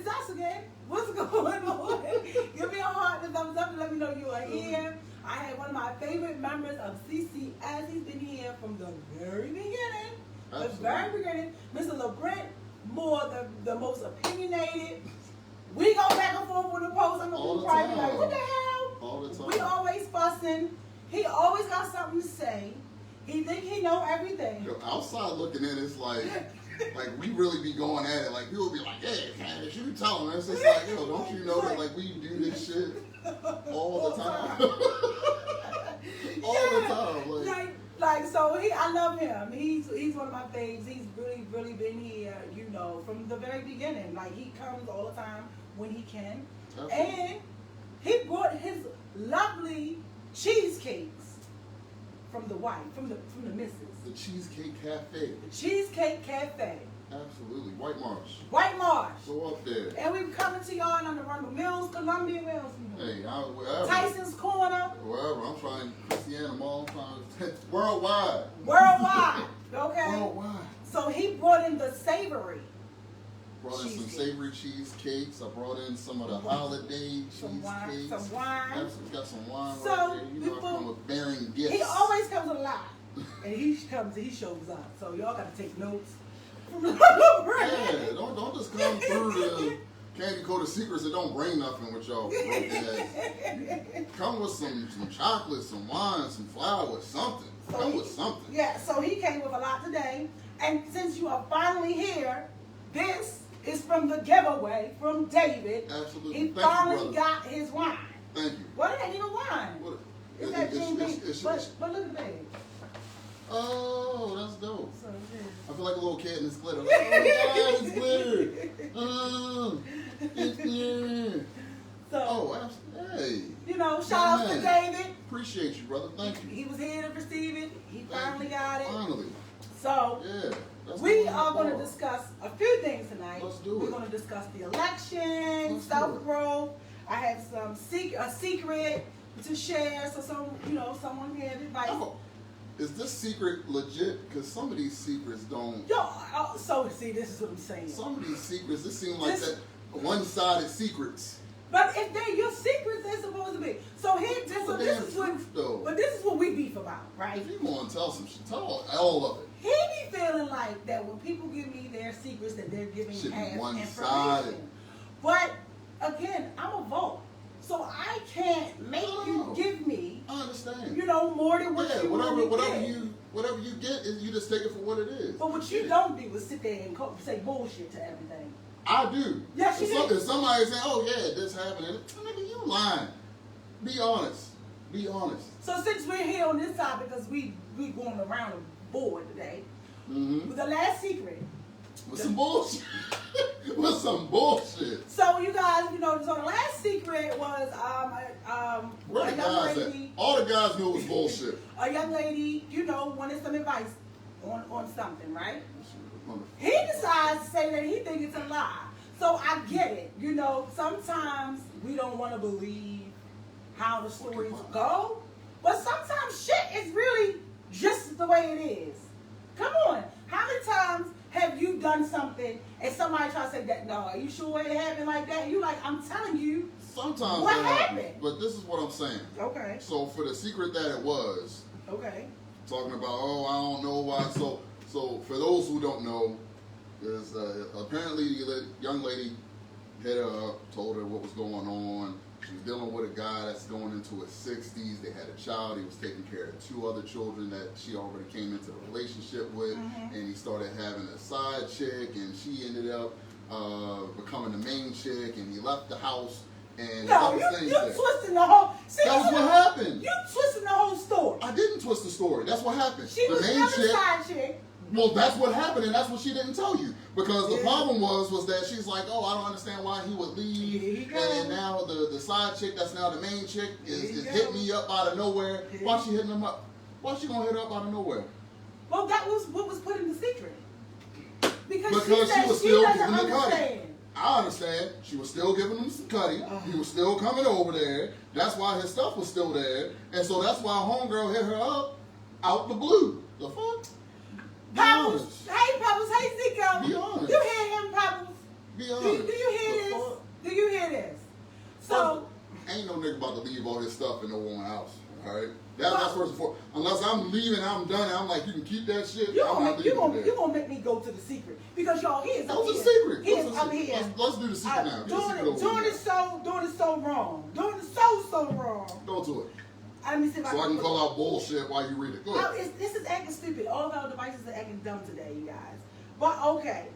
it's us again. What's going on? Give me a heart and thumbs up and let me know you are here. I had one of my favorite members of CCS. He's been here from the very beginning. Absolutely. The very beginning. Mr. LeBrent Moore, the most opinionated. We go back and forth with the post. I'm going to be private like, what the hell? All the time. We always fussing. He always got something to say. He think he know everything. Yo, outside looking in, it's like we really be going at it. Like people be like, "Hey, Candace, you tell him." It's just like, yo, don't you know that like we do this shit all the time, all the time. Like so I love him. He's one of my faves. He's really been here, you know, from the very beginning. Like he comes all the time when he can, Absolutely. and he brought his lovely cheesecakes from the wife, from the missus. The Cheesecake Cafe. The Cheesecake Cafe. Absolutely. White Marsh. White Marsh. Go up there. And we're coming to y'all on the Arundel Mills, Columbia Mills. Hey, wherever. Tyson's Corner. Wherever. I'm trying, Christiana Mall, I'm trying, worldwide. Worldwide. Okay? Worldwide. So he brought in the savory. Brought in some cheesecake. savory cheesecakes. I brought in some of the holiday Some wine. cheesecakes. Some wine. Absolutely. Got some wine So, right there. You know, I before- come with bearing gifts. He always comes a lot. And he shows up. So y'all got to take notes. Yeah, don't just come through the Candy Coated Secrets that don't bring nothing with y'all broken ass. Come with some chocolate, some wine, some flowers, something. So Come with something. Yeah, so he came with a lot today. And since you are finally here, this is from the giveaway from David. Absolutely. He Thank you, finally brother. got his wine. Thank you. Well, it ain't even wine. What? It's that Jim Beam. it's- But look at that. Oh, that's dope. So it is. I feel like a little kid in this glitter. Like, oh, God, it's glitter. Oh, it's glitter. So, Oh, absolutely. Hey, you know, shout out to David. appreciate you, brother. Thank you. He was here to receive it. He Thank finally you. got it. Finally. So, Yeah. That's we what are I'm going to for. discuss a few things tonight. Let's do We're it. going to discuss the election, Let's do self-growth. I have some a secret to share, so someone had advice. Oh, is this secret legit? Because some of these secrets don't. So see, this is what I'm saying. Some of these secrets, this seem like This- that one-sided secrets. But if they're your secrets, they're supposed to be. So here, this is what. Though. But this is what we beef about, right? If you want to tell some shit, tell all of it. He be feeling like that when people give me their secrets that they're giving Should be half one-sided. information. But again, I'm a vote, so I can't make you give me, I understand. more than what you really whatever you get, you just take it for what it is. But what you don't do is sit there and say bullshit to everything. I do. Yes, you do. If somebody say, "Oh yeah, this happened," nigga, you lying. Be honest. Be honest. So since we're here on this topic, because we going around the board today, Mm-hmm. with the last secret. With some bullshit. With some bullshit. So you guys, so the last secret was Where a the young guys at? lady. All the guys knew it was bullshit. A young lady, wanted some advice on something, right? He decides to say that he thinks it's a lie. So I get it. Sometimes we don't want to believe how the stories go, but sometimes shit is really just the way it is. Come on. How many times have you done something and somebody try to say that, no, are you sure it happened like that? And you like, I'm telling you. Sometimes What that happened? happens, but this is what I'm saying. Okay. So for the secret that it was, Okay. talking about, oh, I don't know why. So for those who don't know, there's apparently the young lady hit her up, told her what was going on. She was dealing with a guy that's going into his 60s. They had a child. He was taking care of 2 other children that she already came into a relationship with. Mm-hmm. And he started having a side chick, and she ended up becoming the main chick, and he left the house. And No, other you things twisting the whole. See, that was what happened. You twisting the whole story. I didn't twist the story. That's what happened. She the was main never chick. side chick. Well, that's what happened, and that's what she didn't tell you. Because the Yeah. problem was that she's like, oh, I don't understand why he would leave. Here you go. And now the side chick that's now the main chick Here you is go. hitting me up out of nowhere. Here Why you- she hitting him up? Why she gonna hit her up out of nowhere? Well, that was what was put in the secret. Because Because she said she was she still doesn't giving the cutty. understand. I understand. She was still giving him some cutty. He was still coming over there. That's why his stuff was still there. And so that's why homegirl hit her up out the blue. The fuck? Be Pebbles. honest. Hey, Pebbles. Hey, Zico. Be honest. You hear him, Pebbles? Be Do honest. you hear The this? stuff in no woman's house. All right, that's first and foremost. Unless I'm leaving, I'm done. I'm like, you can keep that shit. You gonna make me go to the secret because y'all he is Go to the here. secret. He is up here. Let's do the secret now. Doing it so wrong. Doing it so wrong. Go to it. Let me see if So I can call out bullshit while you read it. Go ahead. This is acting stupid. All of our devices are acting dumb today, you guys. But okay,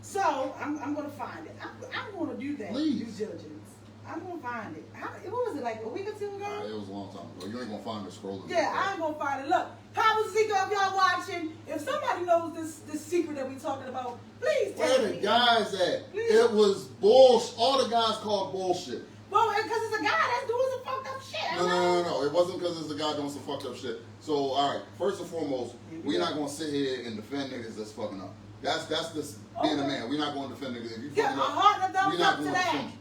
so I'm gonna find it. I'm gonna do that. Please. Due diligence. I'm gonna find it. What was it, like a week or two ago? It was a long time ago. You ain't gonna find it scrolling. Yeah, I ain't gonna find it. Look, Papa Zico, if y'all watching, if somebody knows this secret that we talking about, please tell me. Where the guys at? Please. It was bullshit. All the guys called bullshit. Well, because it's a guy that's doing some fucked up shit. No. It wasn't because it's a guy doing some fucked up shit. So, all right. First and foremost, we're not gonna sit here and defend niggas that's fucking up. That's just being a man. We're not gonna defend niggas. If you fucking up, we're not gonna defend you.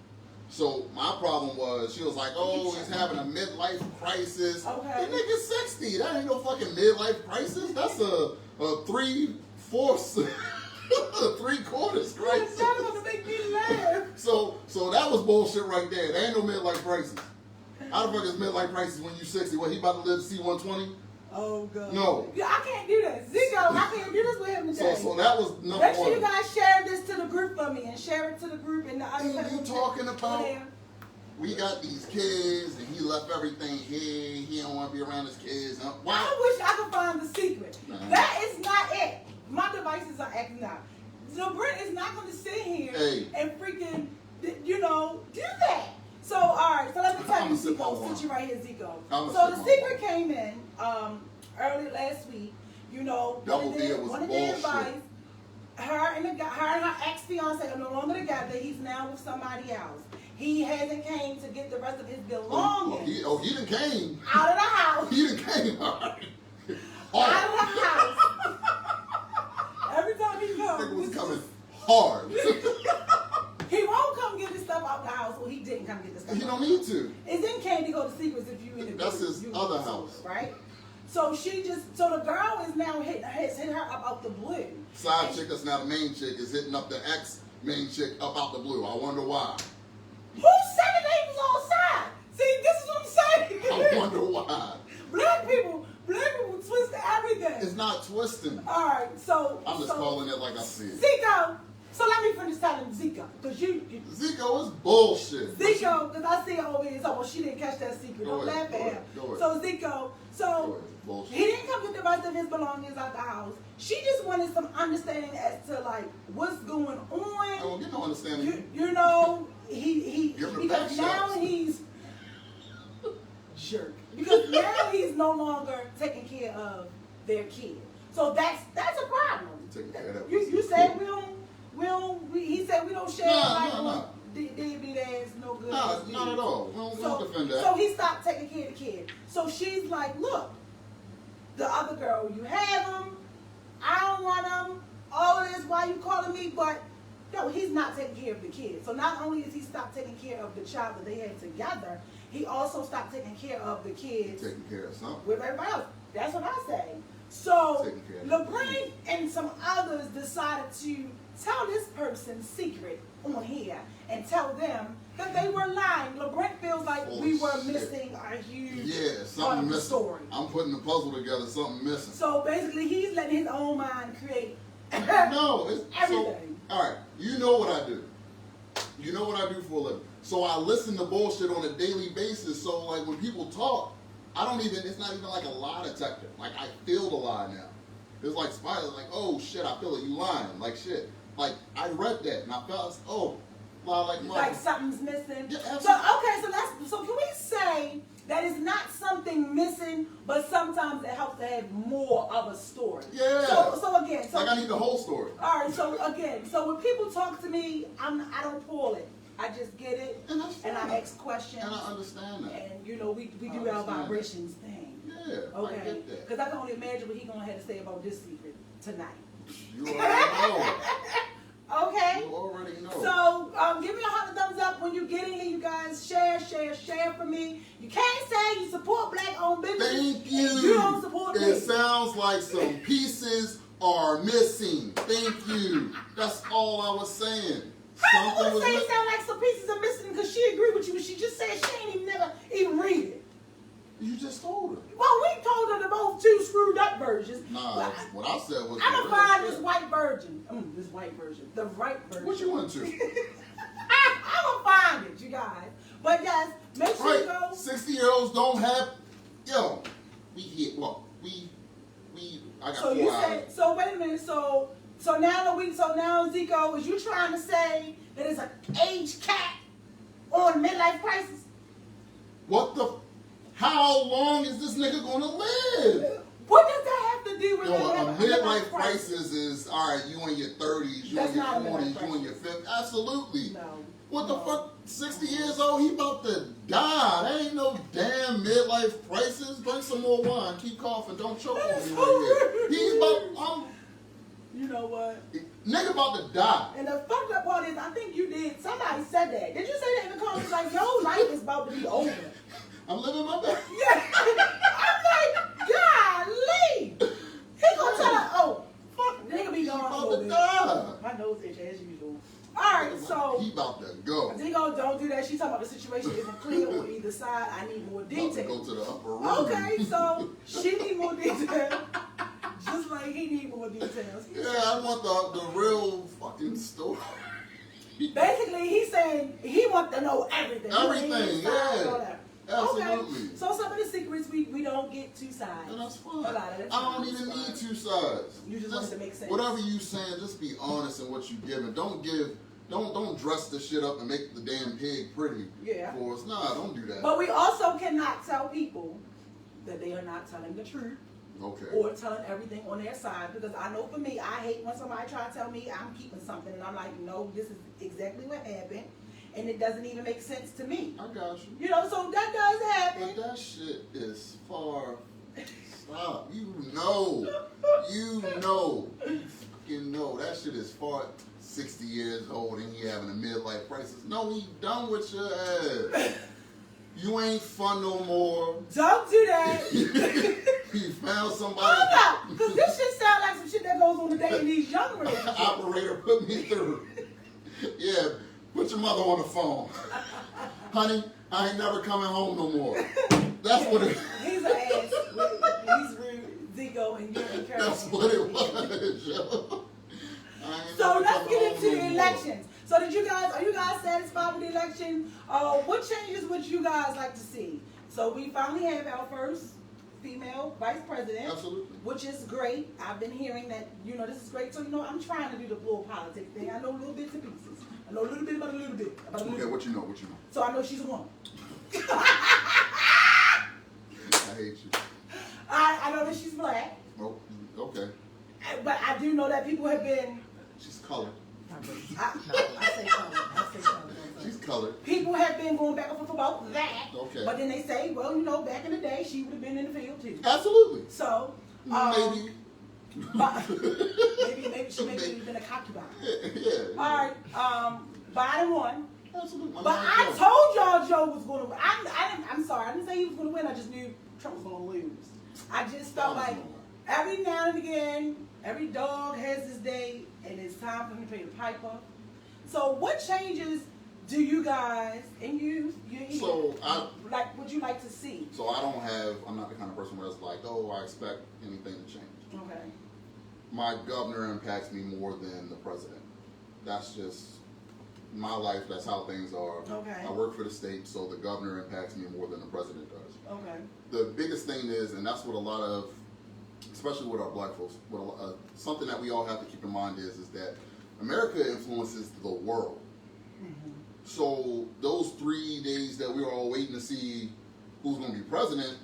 So my problem was, she was like, oh, he's having a midlife crisis. Okay. The nigga's 60. That ain't no fucking midlife crisis. That's a 3/4, 3/4 crisis. You're trying to make me laugh. So that was bullshit right there. There ain't no midlife crisis. How the fuck is midlife crisis when you 60? What, he about to live to see 120? Oh, God. No. Yeah, I can't do that. Zico, I can't do this with him today. So that was number one. Make sure you guys share this to the group for me and share it to the group and the other And you people. talking about, we got these kids and he left everything here. He don't want to be around his kids. Why? I wish I could find the secret. Nah. That is not it. My devices are acting out. So Brent is not going to sit here and freaking, do that. So, all right. So let me tell you, Zico. Sit you right here, Zico. So the secret came in early last week. Double D was one of the bullshit. advice. Her and her ex-fiance are no longer together. He's now with somebody else. He hasn't came to get the rest of his belongings. He done came. Out of the house. He done came. Out of the house. Every time he comes. Nigga was coming hard. He won't come get his stuff out the house. Well, he didn't come get the stuff. He don't need to. It's in Candy Go to Secrets if you in the group. That's his other house. Right? So the girl is now has hit her up out the blue. Side chick that's now the main chick is hitting up the ex main chick up out the blue. I wonder why. Who said that they was on side? See, this is what I'm saying. I wonder why. Black people twist everything. It's not twisting. All right, so I'm just calling it like I see it. Zico. So let me finish telling Zico, because Zico is bullshit. Zico, because I see her over here. So well, she didn't catch that secret. Don't laugh at him. So Zico, he didn't come with the rest of his belongings out the house. She just wanted some understanding as to like what's going on. I don't get no understanding. Because now he's jerk. Because now he's no longer taking care of their kid. So that's a problem. Taking care of that. You said he said we don't share No. deadbeat ass, no good. No, not at all. We don't defend that. So he stopped taking care of the kid. So she's like, look, the other girl, you have him. I don't want him. All of this, why you calling me? But no, he's not taking care of the kid. So not only is he stopped taking care of the child that they had together, he also stopped taking care of the kids. Taking care of something. With everybody else. That's what I say. So Taking care LeBron and some others decided to tell this person secret on here and tell them that they were lying. LeBron feels like we were missing a huge part of the story. I'm putting the puzzle together, something missing. So basically he's letting his own mind create No, it's everything. So, all right, you know what I do. You know what I do for a living. So I listen to bullshit on a daily basis. So like when people talk, it's not even like a lie detector. Like I feel the lie now. It's like Spider, like, oh shit, I feel it, you lying. Like shit. Like I read that and I felt, like something's missing. Yeah, so can we say that it's not something missing, but sometimes it helps to have more of a story. Yeah. So again, like I need the whole story. All right. So again, when people talk to me, I don't pull it. I just get it, and I ask questions. And I understand that. And we do our vibrations thing. Yeah. Okay. I get that. Because I can only imagine what he's gonna have to say about this secret tonight. You already know. Okay. You already know. So give me a 100 thumbs up when you get in here, you guys. Share for me. You can't say you support black-owned businesses. Thank you. And you don't support me. It sounds like some pieces are missing. Thank you. That's all I was saying. How you gonna say it sound like some pieces are missing because she agreed with you? She just said she ain't never even read it. You just told her. Well, we told her to both two screwed up versions. Nah, what I said was. I'm gonna find this white version. This white version. The right version. What you into? I'm gonna find it, you guys. But yes, make sure you go. 60-year-olds don't have. Yo, we hit. Well, we. I got 4 hours. Said. So wait a minute. So now Zico, is you trying to say that it's an age cap on midlife crisis? What the? How long is this nigga gonna live? What does that have to do with a midlife crisis? Is all right. You in your 30s, you in your 40s, you in your 50s. Absolutely. No. What the fuck? 60 years old, he about to die. That ain't no damn midlife crisis. Drink some more wine. Keep coughing. Don't choke on me right here. He's about. You know what? Nigga about to die. And the fucked up part is, I think you did. Somebody said that. Did you say that in the comments? Like, your life is about to be over. I'm living my best. Yeah. I'm like, golly. He gonna tell her, oh, fuck, nigga be gone about for to a die. My nose itch as usual. Alright, so he about to go. Zico, don't do that. She talking about the situation isn't clear on either side. I need more detail. About to go to the upper room. Okay, so she need more detail. Just like he need more details. Yeah, I want the real fucking story. Basically, he's saying he wants to know everything. Everything, yeah. Absolutely. Okay. So some of the secrets we don't get two sides. And that's fine. A lot of the I don't times, even need two sides. You just want it to make sense. Whatever you saying, just be honest in what you giving. Don't dress the shit up and make the damn pig pretty. Yeah. For us. Nah, don't do that. But we also cannot tell people that they are not telling the truth. Okay. Or telling everything on their side, because I know for me, I hate when somebody try to tell me I'm keeping something and I'm like, no, this is exactly what happened, and it doesn't even make sense to me. I got you. You know, so that does happen. But that shit is far. Stop. You know. You fucking know. That shit is far. 60 years old and he having a midlife crisis. No, he done with your ass. You ain't fun no more. Don't do that. He found somebody. Hold up, because this shit sound like some shit that goes on today in these young relationships. Operator, put me through. Yeah, put your mother on the phone. Honey, I ain't never coming home no more. That's what it. He's an ass. He's rude, Zico, and you're encouraging. That's what it was, yo. So let's get into the elections. So are you guys satisfied with the election? What changes would you guys like to see? So we finally have our first female vice president. Absolutely. Which is great. I've been hearing that, this is great. So, I'm trying to do the little politics thing. I know little bits and pieces. I know a little bit about a little bit. Okay, what you know? So I know she's a woman. I hate you. I know that she's black. Oh, okay. But I do know that people have been... She's colored. I say colored. She's colored. People have been going back and forth about that. Okay. But then they say, well, back in the day, she would have been in the field too. Absolutely. So, maybe. maybe she may have been a concubine. Yeah. All right. Biden won. Absolutely. But I told y'all Joe was going to win. I'm sorry. I didn't say he was going to win. I just knew Trump was going to lose. I just felt like every now and again, every dog has his day, and it's time for him to pay the piper. So what changes do you guys and you would you like to see? So I'm not the kind of person where it's like, oh, I expect anything to change. Okay. My governor impacts me more than the president. That's just my life. That's how things are. Okay. I work for the state, so the governor impacts me more than the president does. Okay. The biggest thing is, and that's what a lot of, especially with our black folks, something that we all have to keep in mind is that America influences the world. Mm-hmm. So those 3 days that we were all waiting to see who's going to be president,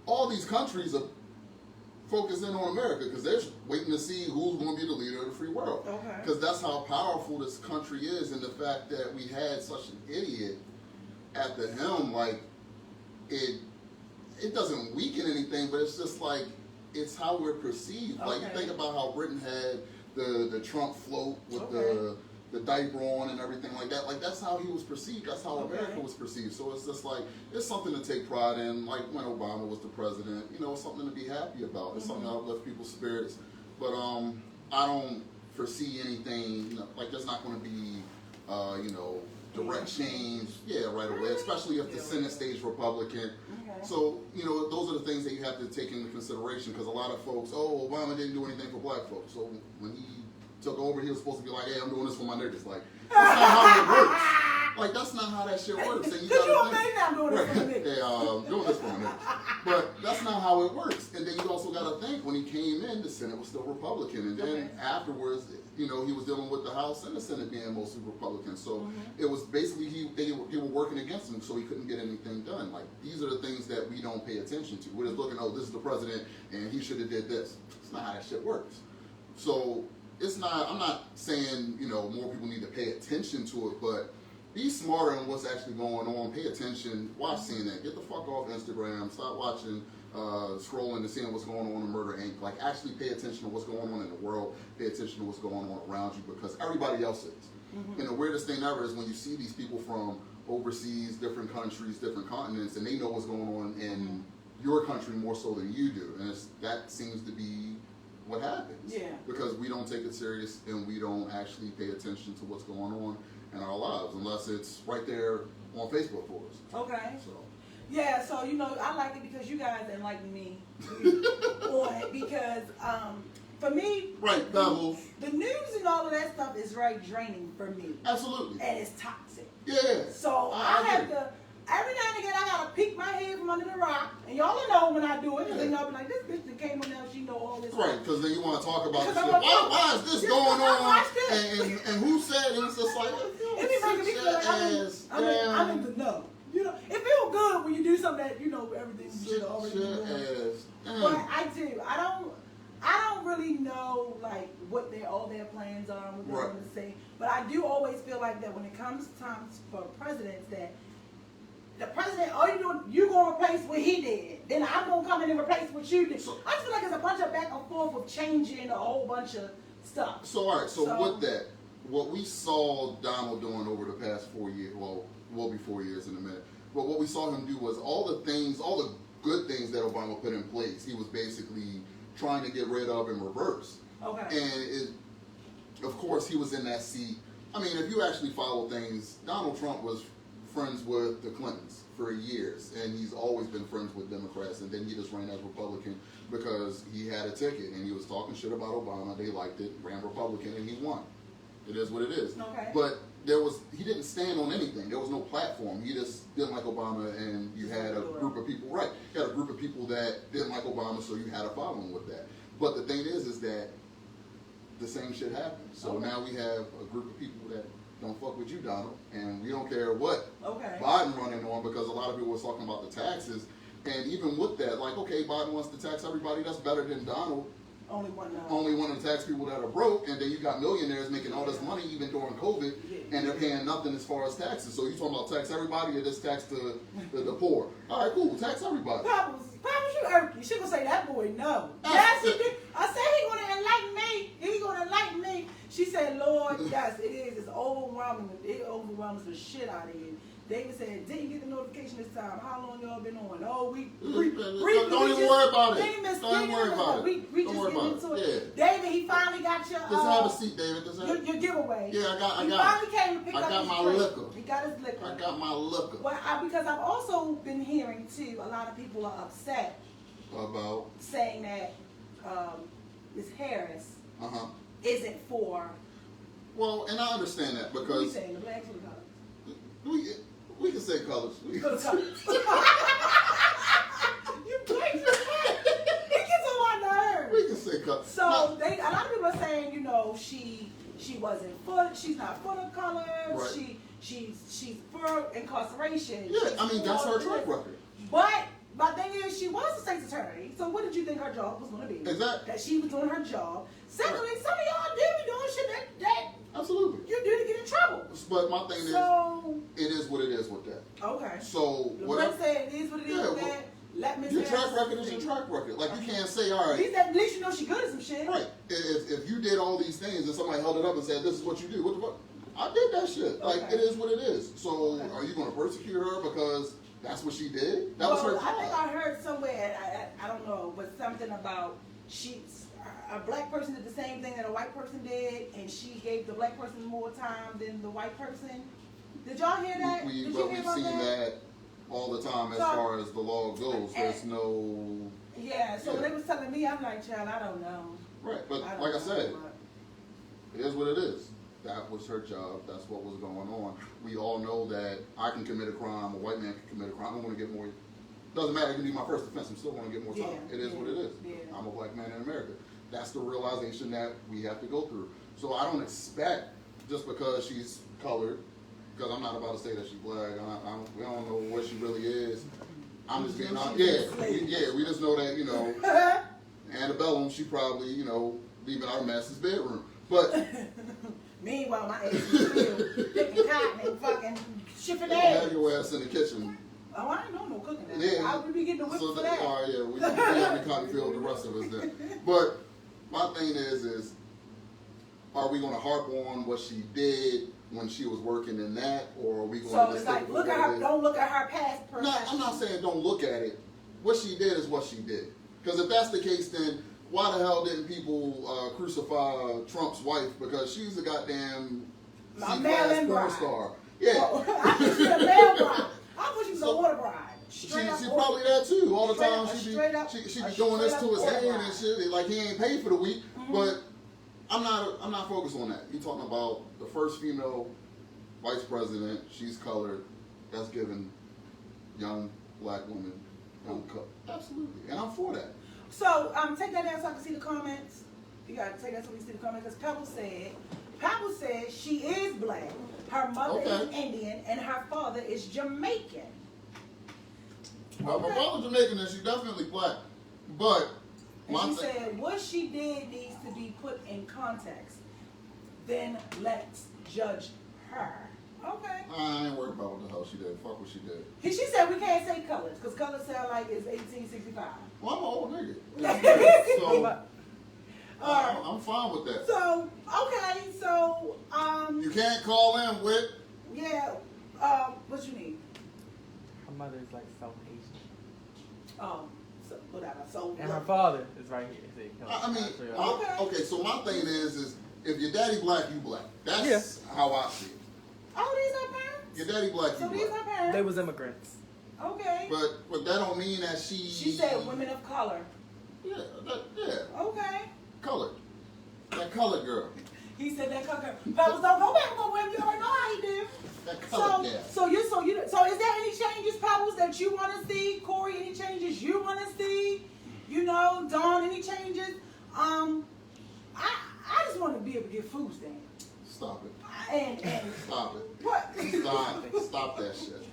all these countries are focusing on America because they're waiting to see who's going to be the leader of the free world. Okay. Because that's how powerful this country is, and the fact that we had such an idiot at the helm, like it doesn't weaken anything, but it's just like it's how we're perceived. Okay. Like you think about how Britain had the Trump float with the diaper on and everything like that. Like that's how he was perceived. That's how America was perceived. So it's just like it's something to take pride in. Like when Obama was the president, it's something to be happy about. It's something that uplifts people's spirits. But I don't foresee anything. Like there's not going to be direct change, right away, especially if the Senate stays Republican. Okay. So, those are the things that you have to take into consideration, because a lot of folks, Obama didn't do anything for black folks. So when he took over, he was supposed to be like, hey, I'm doing this for my niggas. Like, that's not how it works. Like, that's not how that shit works. And Because you okay now doing this for the niggas. Yeah, doing this for my niggas. But that's not how it works. And then you also got to think, when he came in, the Senate was still Republican. And then afterwards, he was dealing with the House and the Senate being mostly Republican. So it was basically, they were working against him, so he couldn't get anything done. Like, these are the things that we don't pay attention to. We're just looking, this is the president, and he should have did this. It's not how that shit works. So it's not, I'm not saying, more people need to pay attention to it, but be smarter on what's actually going on. Pay attention. Watch CNN. Get the fuck off Instagram. Stop watching, scrolling and seeing what's going on in Murder Inc. Like, actually pay attention to what's going on in the world. Pay attention to what's going on around you, because everybody else is. And the weirdest thing ever is when you see these people from overseas, different countries, different continents, and they know what's going on in your country more so than you do. And that seems to be what happens. Yeah. Because we don't take it serious, and we don't actually pay attention to what's going on in our lives, unless it's right there on Facebook for us. Okay. So. Yeah, so I like it because you guys enlighten me on it, because for me, right, the news and all of that stuff is very draining for me. Absolutely. And it's toxic. Yeah. So I have to, every now and again, I gotta peek my head from under the rock, and y'all will know when I do it, because then y'all be like, this bitch that came on now, she know all this. Right, because then you want to talk about Because this. Why is this going on? And who said it? It's just like, it be making me feel like I'm in the know. It feels good when you do something that everything should already be doing. But I do. I don't really know like what all their plans are and what they're going to say. But I do always feel like that when it comes time for presidents, that the president, you're going to replace what he did. Then I'm going to come in and replace what you did. So, I just feel like it's a bunch of back and forth of changing a whole bunch of stuff. So, all right. So with that, what we saw Donald doing over the past 4 years, well, will be 4 years in a minute. But what we saw him do was all the good things that Obama put in place, he was basically trying to get rid of and reverse. Okay. And of course, he was in that seat. I mean, if you actually follow things, Donald Trump was friends with the Clintons for years, and he's always been friends with Democrats, and then he just ran as Republican because he had a ticket, and he was talking shit about Obama. They liked it, ran Republican, and he won. It is what it is. Okay. But he didn't stand on anything. There was no platform. He just didn't like Obama, and you had a group of people, right? You had a group of people that didn't like Obama, so you had a following with that. But the thing is that the same shit happened. So now we have a group of people that don't fuck with you, Donald, and we don't care what Biden running on, because a lot of people was talking about the taxes, and even with that, like, okay, Biden wants to tax everybody, that's better than Donald. Only one to tax people that are broke, and then you got millionaires making all this money even during COVID, and they're paying nothing as far as taxes. So you talking about tax everybody, or just tax the poor? All right, cool, tax everybody. Papa's you irky. She gonna say that boy no. Yes, he did. I said he gonna enlighten me. He gonna enlighten me. She said, Lord, yes, it is. It's overwhelming. It overwhelms the shit out of you. David said, didn't get the notification this time. How long y'all been on? Oh, don't even worry about it. Don't worry about it. We just get into it. David, he finally got your just have a seat, David. Your giveaway. Yeah, He finally came to pick up his I got my liquor. He got his liquor. I got my liquor. Well, because I've also been hearing too, a lot of people are upset about saying that Ms. Harris isn't for. Well, and I understand that, because what are you saying, the blacks or the colors? We can say colors. You go to colors. You blacks or black. It gets on my nerves. We can say colors. So a lot of people are saying, she wasn't for. She's not for the colors. Right. She's for incarceration. Yeah, I mean that's her track record. But my thing is, she was a state's attorney. So what did you think her job was going to be? Exactly. That she was doing her job. Secondly, some of y'all do be doing shit that absolutely you do to get in trouble. But my thing is, it is what it is with that. Okay. So what I'm saying, it is what it is with that. Let me. Your track record is your track record. Like, you can't say, all right. At least you know she good at some shit. Right. If you did all these things and somebody held it up and said, this is what you do, what the fuck? I did that shit. Like, it is what it is. So are you going to persecute her because that's what she did? That was her job. I think I heard somewhere, I don't know, but something about a black person did the same thing that a white person did, and she gave the black person more time than the white person. Did y'all hear that? Did you hear We've about seen that? that all the time as So- far as the law goes. There's no Yeah, so when they was telling me, I'm like, child, I don't know. right, but don't like I know, said, but- it is what it is. That was her job. That's what was going on. We all know that I can commit a crime. A white man can commit a crime. I'm going to get more. Doesn't matter. It can be my first offense. I'm still going to get more time. Yeah, It is what it is. yeah. I'm a black man in America. That's the realization that we have to go through. So I don't expect just because she's colored, because I'm not about to say that she's black. We don't know what she really is. I'm just being honest. Yeah. We just know that antebellum. She probably leaving our master's bedroom, but. Meanwhile, my ass is still picking cotton and fucking shipping You have eggs. your ass in the kitchen. Oh, I ain't doing no cooking now. Yeah. I would be getting the whip for that. All right, yeah, we have the cotton field, the rest of us then. But my thing is, are we going to harp on what she did when she was working in that, or are we going So to it's just like, look at her, don't look at her past No, profession. I'm not saying don't look at it. What she did is what she did. Because if that's the case, then why the hell didn't people crucify Trump's wife? Because she's a goddamn A C-class Maryland porn bride. star. Yeah. Oh, I thought she was a male bride. I thought she was a water bride. She's Straight up water- probably that too. All the straight time up- she straight up- be a doing this straight to up his water hand bride. and shit. Like he ain't paid for the week. But I'm not focused on that. You talking about the first female vice president? She's colored. That's giving young black women young color. Absolutely, and I'm for that. So, take that down so I can see the comments. You gotta take that so we can see the comments. Because Pebble said she is black. Her mother is Okay. Indian and her father is Jamaican. Well, my Okay. father's Jamaican and she's definitely black. But And my she thing, said what she did needs to be put in context. Then let's judge her. Okay. I ain't worried about what the hell she did. Fuck what she did. She said we can't say colors because colors sound like it's 1865. Well, I'm an old nigga. So Alright. I'm fine with that. So, okay, so, You can't call in with. yeah, what you need? Her mother is like South Asian. So, whatever, so. And her father is right here. See, I mean, Okay. okay. So my thing is if your daddy black, you black. That's how I see it. Oh, these are parents? Your daddy black, So you these black. are parents? They was immigrants. Okay. But that don't mean that she. She said women of color. Yeah, Okay. colored. That colored girl. He said that color. Fellas, don't go back on women. You already know how he did. That So, colored gal. so is there any changes, Pebbles, that you want to see? Corey, any changes you want to see? Dawn, any changes? I just want to be able to get food stamps. Stop it. And Stop it. what? Stop that shit.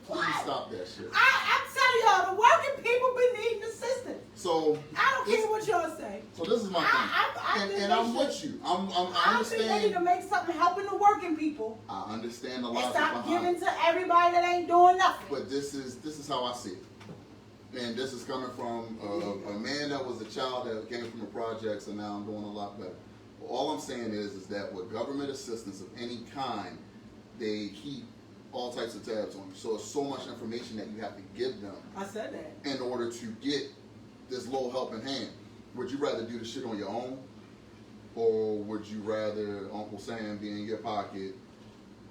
Please stop that shit. I'm telling y'all, the working people be needing assistance. So I don't this- care what y'all say. So this is my I thing, think and they I'm should- with you. I I think they need to understand. make something helping the working people I understand the and logic stop behind giving it. to everybody that ain't doing nothing. But this is how I see it. And this is coming from a man that was a child that came from the projects, and now I'm doing a lot better. All I'm saying is that with government assistance of any kind, they keep all types of tabs on you. So it's so much information that you have to give them I said that. in order to get this little helping hand. Would you rather do the shit on your own, or would you rather Uncle Sam be in your pocket,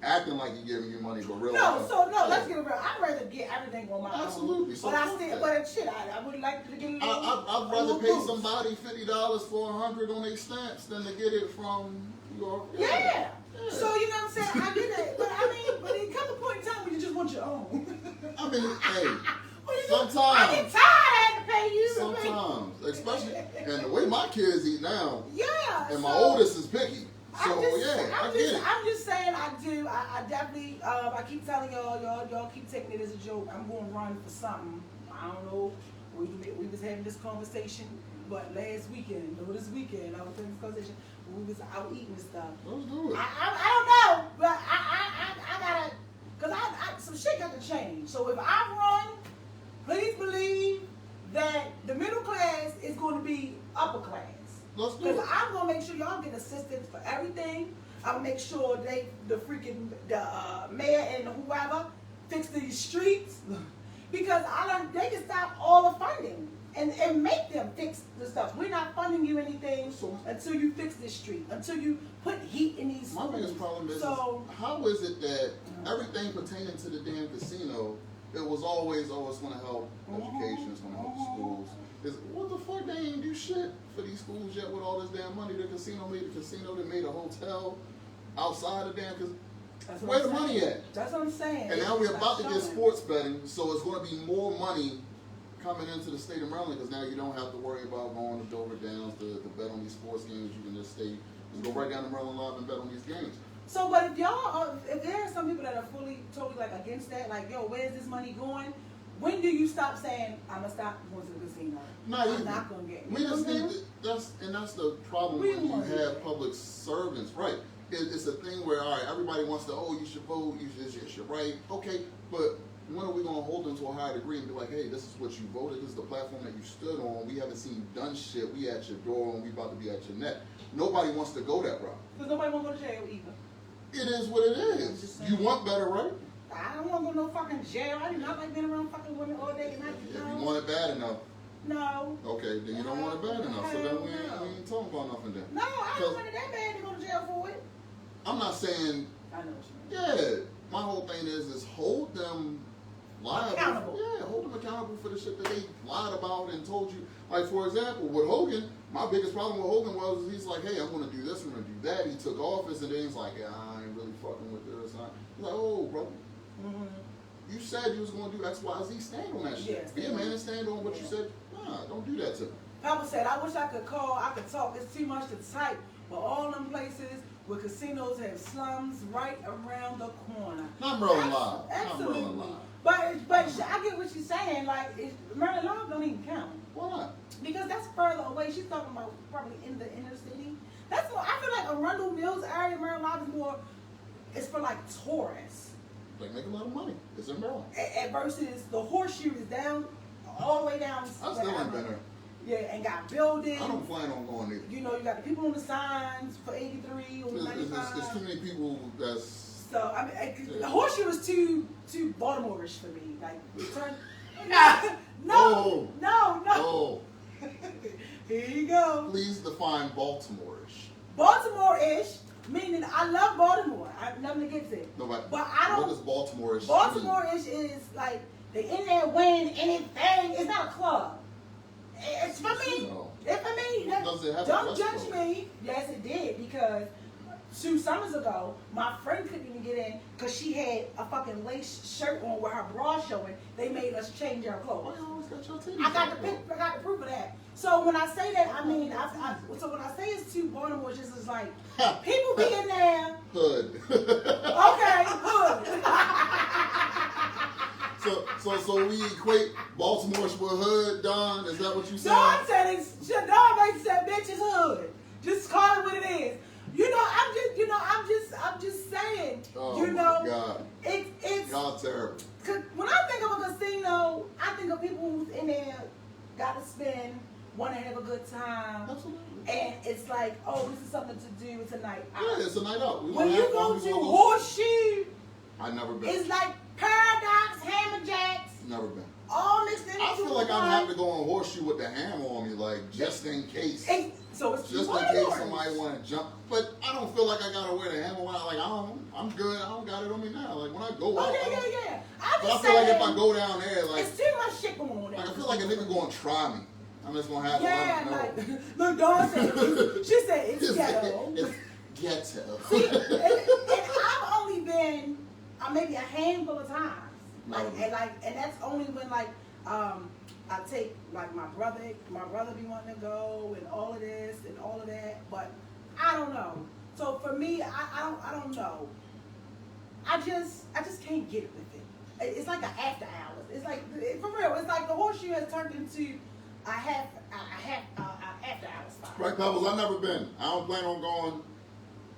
acting like he's giving you money, but really? Let's get it real. I'd rather get everything on my own. Absolutely. So But I fuck still, that. but shit, I would like to get a little. I'd rather pay somebody $50 for $100 on their stamps than to get it from your. Yeah. So you know what I'm saying? I get that, but it comes a point in time when you just want your own. I mean, hey, Well, you sometimes. I get tired of having to pay you. to pay- Sometimes, especially, and the way my kids eat now, Yeah. and my so- oldest is picky. So I get it. I'm just saying I do. I definitely. I keep telling y'all keep taking it as a joke. I'm going to run for something. I don't know. We was having this conversation, but last weekend or this weekend, I was having this conversation. We was out eating and stuff. Let's do it. I don't know, but I gotta, cause I some shit got to change. So if I run, please believe that the middle class is going to be upper class. Let's do Because it. I'm gonna make sure y'all get assistance for everything. I'm gonna make sure the mayor and whoever fix these streets because they can stop all the funding and make them fix the stuff. We're not funding you anything So- until you fix this street, until you put heat in these My schools. biggest problem is So, how is it that everything pertaining to the damn casino, it was always, oh, it's going to help education, it's going to help the schools. What the fuck, they ain't do shit for these schools yet with all this damn money the casino made. The casino that made a hotel outside of damn, because that's what where I'm the money saying. at? That's what I'm saying. And now we're It's about to not get showing. sports betting, so it's going to be more money coming into the state of Maryland, because now you don't have to worry about going to Dover Downs to bet on these sports games. You can just go right down to Maryland Live and bet on these games. So, but if if there are some people that are totally like against that, like, yo, where's this money going? When do you stop saying, I'm gonna stop going to the casino? I'm not gonna get. We just need that's the problem We when you want have that. public servants, right? It's a thing where, all right, everybody wants to, oh, you should vote, it's your right, okay, but when are we going to hold them to a higher degree and be like, hey, this is what you voted, this is the platform that you stood on, we haven't seen you done shit, we at your door and we about to be at your neck. Nobody wants to go that route. Because nobody wants to go to jail either. It is what it I'm is. just You saying. want better, right? I don't want to go to no fucking jail. I do not like being around fucking women all day and night. If you No. want it bad enough, No. okay, then you don't want it bad enough, so then Hell we no. ain't talking about nothing then. No, I don't want it that bad to go to jail for it. I'm not saying, I know what you mean. yeah, my whole thing is hold them liable. Accountable. Yeah, hold them accountable for the shit that they lied about and told you. Like, for example, with Hogan, my biggest problem with Hogan was he's like, hey, I'm going to do this, I'm going to do that. He took office and then he's like, yeah, I ain't really fucking with this. He's like, oh, bro, you said you was going to do X, Y, Z. Stand on that shit. Yes. Be a man and stand on what you said. Nah, don't do that to me. Papa said, I wish I could call, I could talk. It's too much to type. But all them places where casinos have slums right around the corner. Not Maryland Live. Not Absolutely. Maryland Live. But I get what she's saying. Like, Maryland Live don't even count. Why not? Because that's further away. She's talking about probably in the inner city. That's more, I feel like Arundel Mills area, Maryland Live is more, it's for like tourists. Like, make a lot of money. It's in Maryland. Versus the Horseshoe is down, all the way down. I still ain't been there. Yeah, and got buildings. I don't plan on going either. You know, you got the people on the signs for 83 or 95. There's too many people that's... So, I mean, the Horseshoe is too Baltimore-ish for me. Like, turn... Oh. No. Oh, Here you go. please define Baltimore-ish. Baltimore-ish, meaning I love Baltimore. I have nothing against it. No, but I don't... what does Baltimore-ish mean? Baltimore-ish is like, they in there winning anything. It's not a club. It's for me. No. It's for me. Does it have a Don't dress judge code? me. Yes, it did, because 2 summers ago, my friend couldn't even get in because she had a fucking lace shirt on with her bra showing. They made us change our Why clothes. you always got your titties I got out, the though? I got the proof of that. So when I say that, I mean, so when I say it's too Baltimore, it's just like people be in there. Hood. Okay, good. So we equate Baltimore with hood, Don? Is that what you said? Dawn said Dawn basically said bitch is hood. Just call it what it is. You know, I'm just saying. Oh, you know, my God. it's Y'all terrible. cause when I think of a casino, I think of people who's in there, gotta spend, want to have a good time, Absolutely. and it's like, oh, this is something to do. It's a night out. Yeah, it's a night out. We When gonna you have fun, go we to gonna go- Horseshoe, I never been. it's like Paradox, Hammerjacks, Never been. all mixed into I feel like one. I'd have to go on Horseshoe with the hammer on me, like, just in case. So it's Just in one case of somebody yours. want to jump. But I don't feel like I got to wear the hammer. Like, I'm good. I don't got it on me now. Like, when I go out, Oh, I don't- yeah. I'm But I just feel like if I saying, go down there, like, it's too much shit going on there. I feel like a nigga gonna try me. I'm just gonna have Yeah, to let him know. like, look, Dawn said, she said it's ghetto. It's ghetto. See, and I've only been maybe a handful of times. And that's only when I take like my brother be wanting to go and all of this and all of that, but I don't know. So for me, I don't know. I just can't get with it. It's like an after hours. It's like, for real, it's like the Horseshoe has turned into a after hours spot. Right, Pebbles, I've never been. I don't plan on going.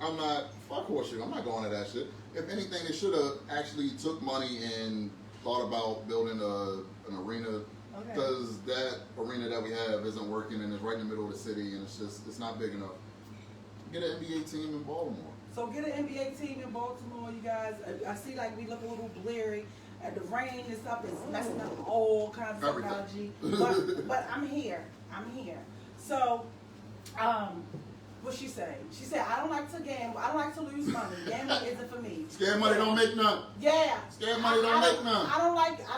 I'm not, fuck Horseshoe. I'm not going to that shit. If anything, they should have actually took money and thought about building an arena. Okay. Because that arena that we have isn't working and it's right in the middle of the city and it's not big enough. Get an NBA team in Baltimore. So get an NBA team in Baltimore, you guys. I see like we look a little bleary. and the rain and stuff is messing up all kinds of Everything. technology. But I'm here. So, what she say? She said, I don't like to gamble. I don't like to lose money. Gambling isn't for me. Scared money don't make none. Yeah. Scared money don't make none. I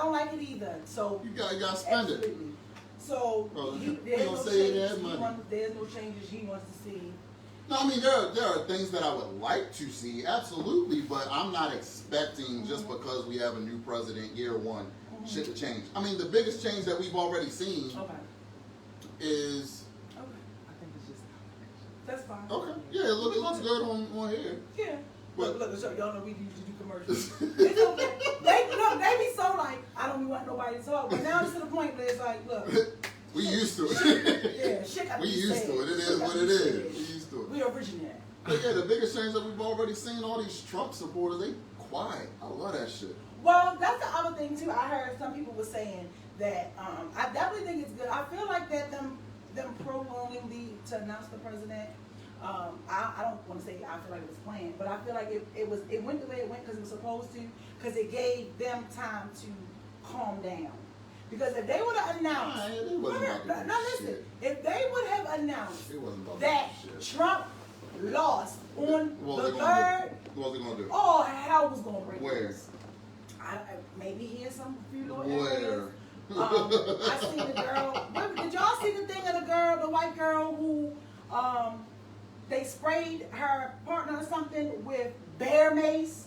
don't like it either. So You gotta spend it. absolutely. So Well, there's don't no say it changes. had money. There's no changes he wants to see. No, I mean there are things that I would like to see, absolutely, but I'm not expecting just because we have a new president year one shit to change. I mean the biggest change that we've already seen Okay. is I think it's just That's fine. okay. Yeah, it looks good on here. Yeah. But- Look, so y'all know we used to do commercials. It's okay. They be so like, I don't even want nobody to talk. But now it's to the point where it's like, look. We used to it. Yeah, shit got to We be used said. to it. It Shit is got what to it be is. said. We used to it. We originate. But yeah, the biggest change that we've already seen, all these Trump supporters, they quiet. I love that shit. Well, that's the other thing too. I heard some people were saying that I definitely think it's good. I feel like that them prolonging to announce the president. I don't want to say I feel like it was planned, but I feel like it went the way it went because it was supposed to, because it gave them time to calm down. Because if they would have announced, Nah, they wasn't about to do no, listen, shit. if they would have announced It wasn't about that to do shit. Trump lost on What was the they gonna third, do? What was they gonna do? all hell was gonna break Where? loose. Maybe here's some few little Where? areas. I seen the girl. Did y'all see the thing of the girl, the white girl who they sprayed her partner or something with bear mace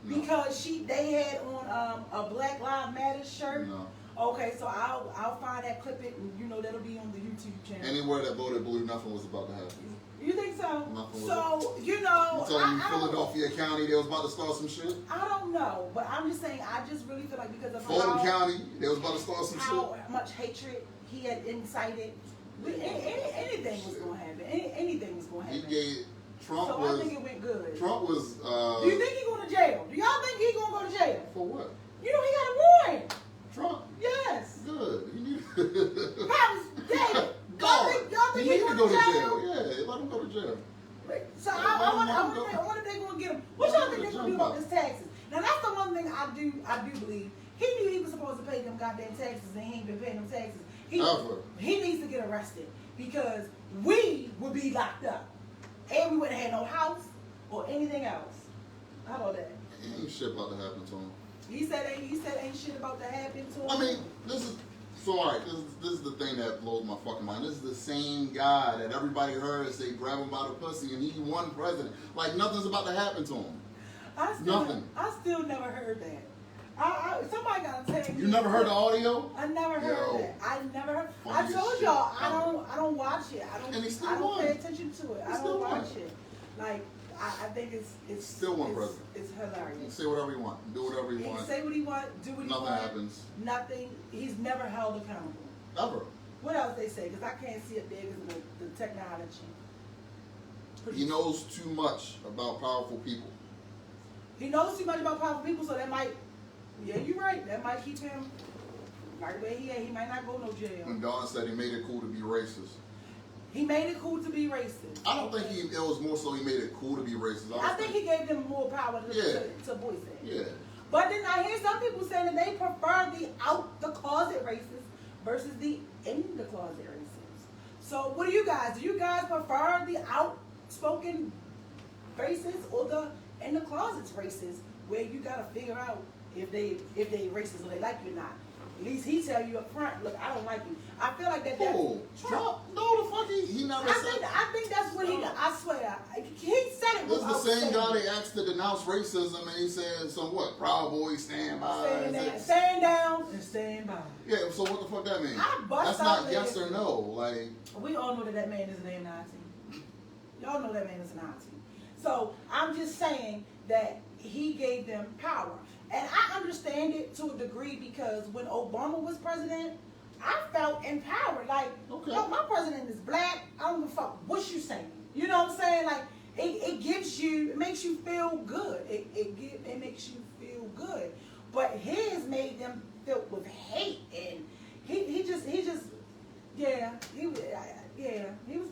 No. because they had on a Black Lives Matter shirt. No. Okay, so I'll find that, clip it, and that'll be on the YouTube channel. Anywhere that voted blue, nothing was about to happen. You think so? Nothing was So You telling me I don't- Philadelphia County they was about to start some shit? I don't know, but I'm just saying. I just really feel like because of Fulton how County they was about to start some how shit? much hatred he had incited, anything was gonna happen. Anything was gonna He happen. gave Trump So was I think it went good. Trump was Do you think he going to jail? Do y'all think he gonna go to jail? for what? He got a warrant. Trump? Yes. Good. He need Pops, David. Y'all think he he need to going go to to jail? jail. Yeah, let him go to jail. So I wonder if they gonna get him. What y'all think they gonna do about this taxes? Now that's the one thing I do believe. He knew he was supposed to pay them goddamn taxes and he ain't been paying them taxes. He needs to get arrested because we would be locked up and we wouldn't have no house or anything else. How about that? Ain't shit about to happen to him. He said ain't shit about to happen to him. I mean, this is this is the thing that blows my fucking mind. This is the same guy that everybody heard say grab him by the pussy and he won president. Like nothing's about to happen to him. Nothing. I still never heard that. Somebody gotta tell me. You never heard the audio? I never heard Yo. that. I never heard. Funny I as told shit. y'all I don't watch it. And he still I don't won. pay attention to it. He I still don't won. watch it. Like I think it's Still won it's, president. It's He hilarious. can say whatever he want, do whatever he He can wants. say what he want, do what he Nothing want. happens. Nothing. He's never held accountable. Ever. What else they say? Because I can't see it big as the technology. He knows too much about powerful people. He knows too much about powerful people, so that might. Yeah, you're right. That might keep him right where he at. He might not go no jail. When Don said he made it cool to be racist. He made it cool to be racist. I don't think it was more so he made it cool to be racist. I think he gave them more power to voice it. Yeah. But then I hear some people saying that they prefer the closet racists versus the in the closet racists. So what do you guys? Do you guys prefer the outspoken racists or the in the closets racists, where you gotta figure out if they racist or they like you or not? At least he tell you up front, look, I don't like you. I feel like that. Who? Trump? No, the fuck he never said. I think that's what he. I swear, he said it. This is the without same saying guy it. they asked to denounce racism, and he said some what? Proud Boys stand by. Stand down and stand by. Yeah. So what the fuck that mean? I bust That's out not yes there. or no. Like We all know that man is a damn Nazi. Y'all know that man is a Nazi. So I'm just saying that he gave them power. And I understand it to a degree because when Obama was president, I felt empowered. Like, Okay. yo, my president is black. I don't give a fuck what you saying. You know what I'm saying? Like, it makes you feel good. It makes you feel good. But his made them filled with hate, and he was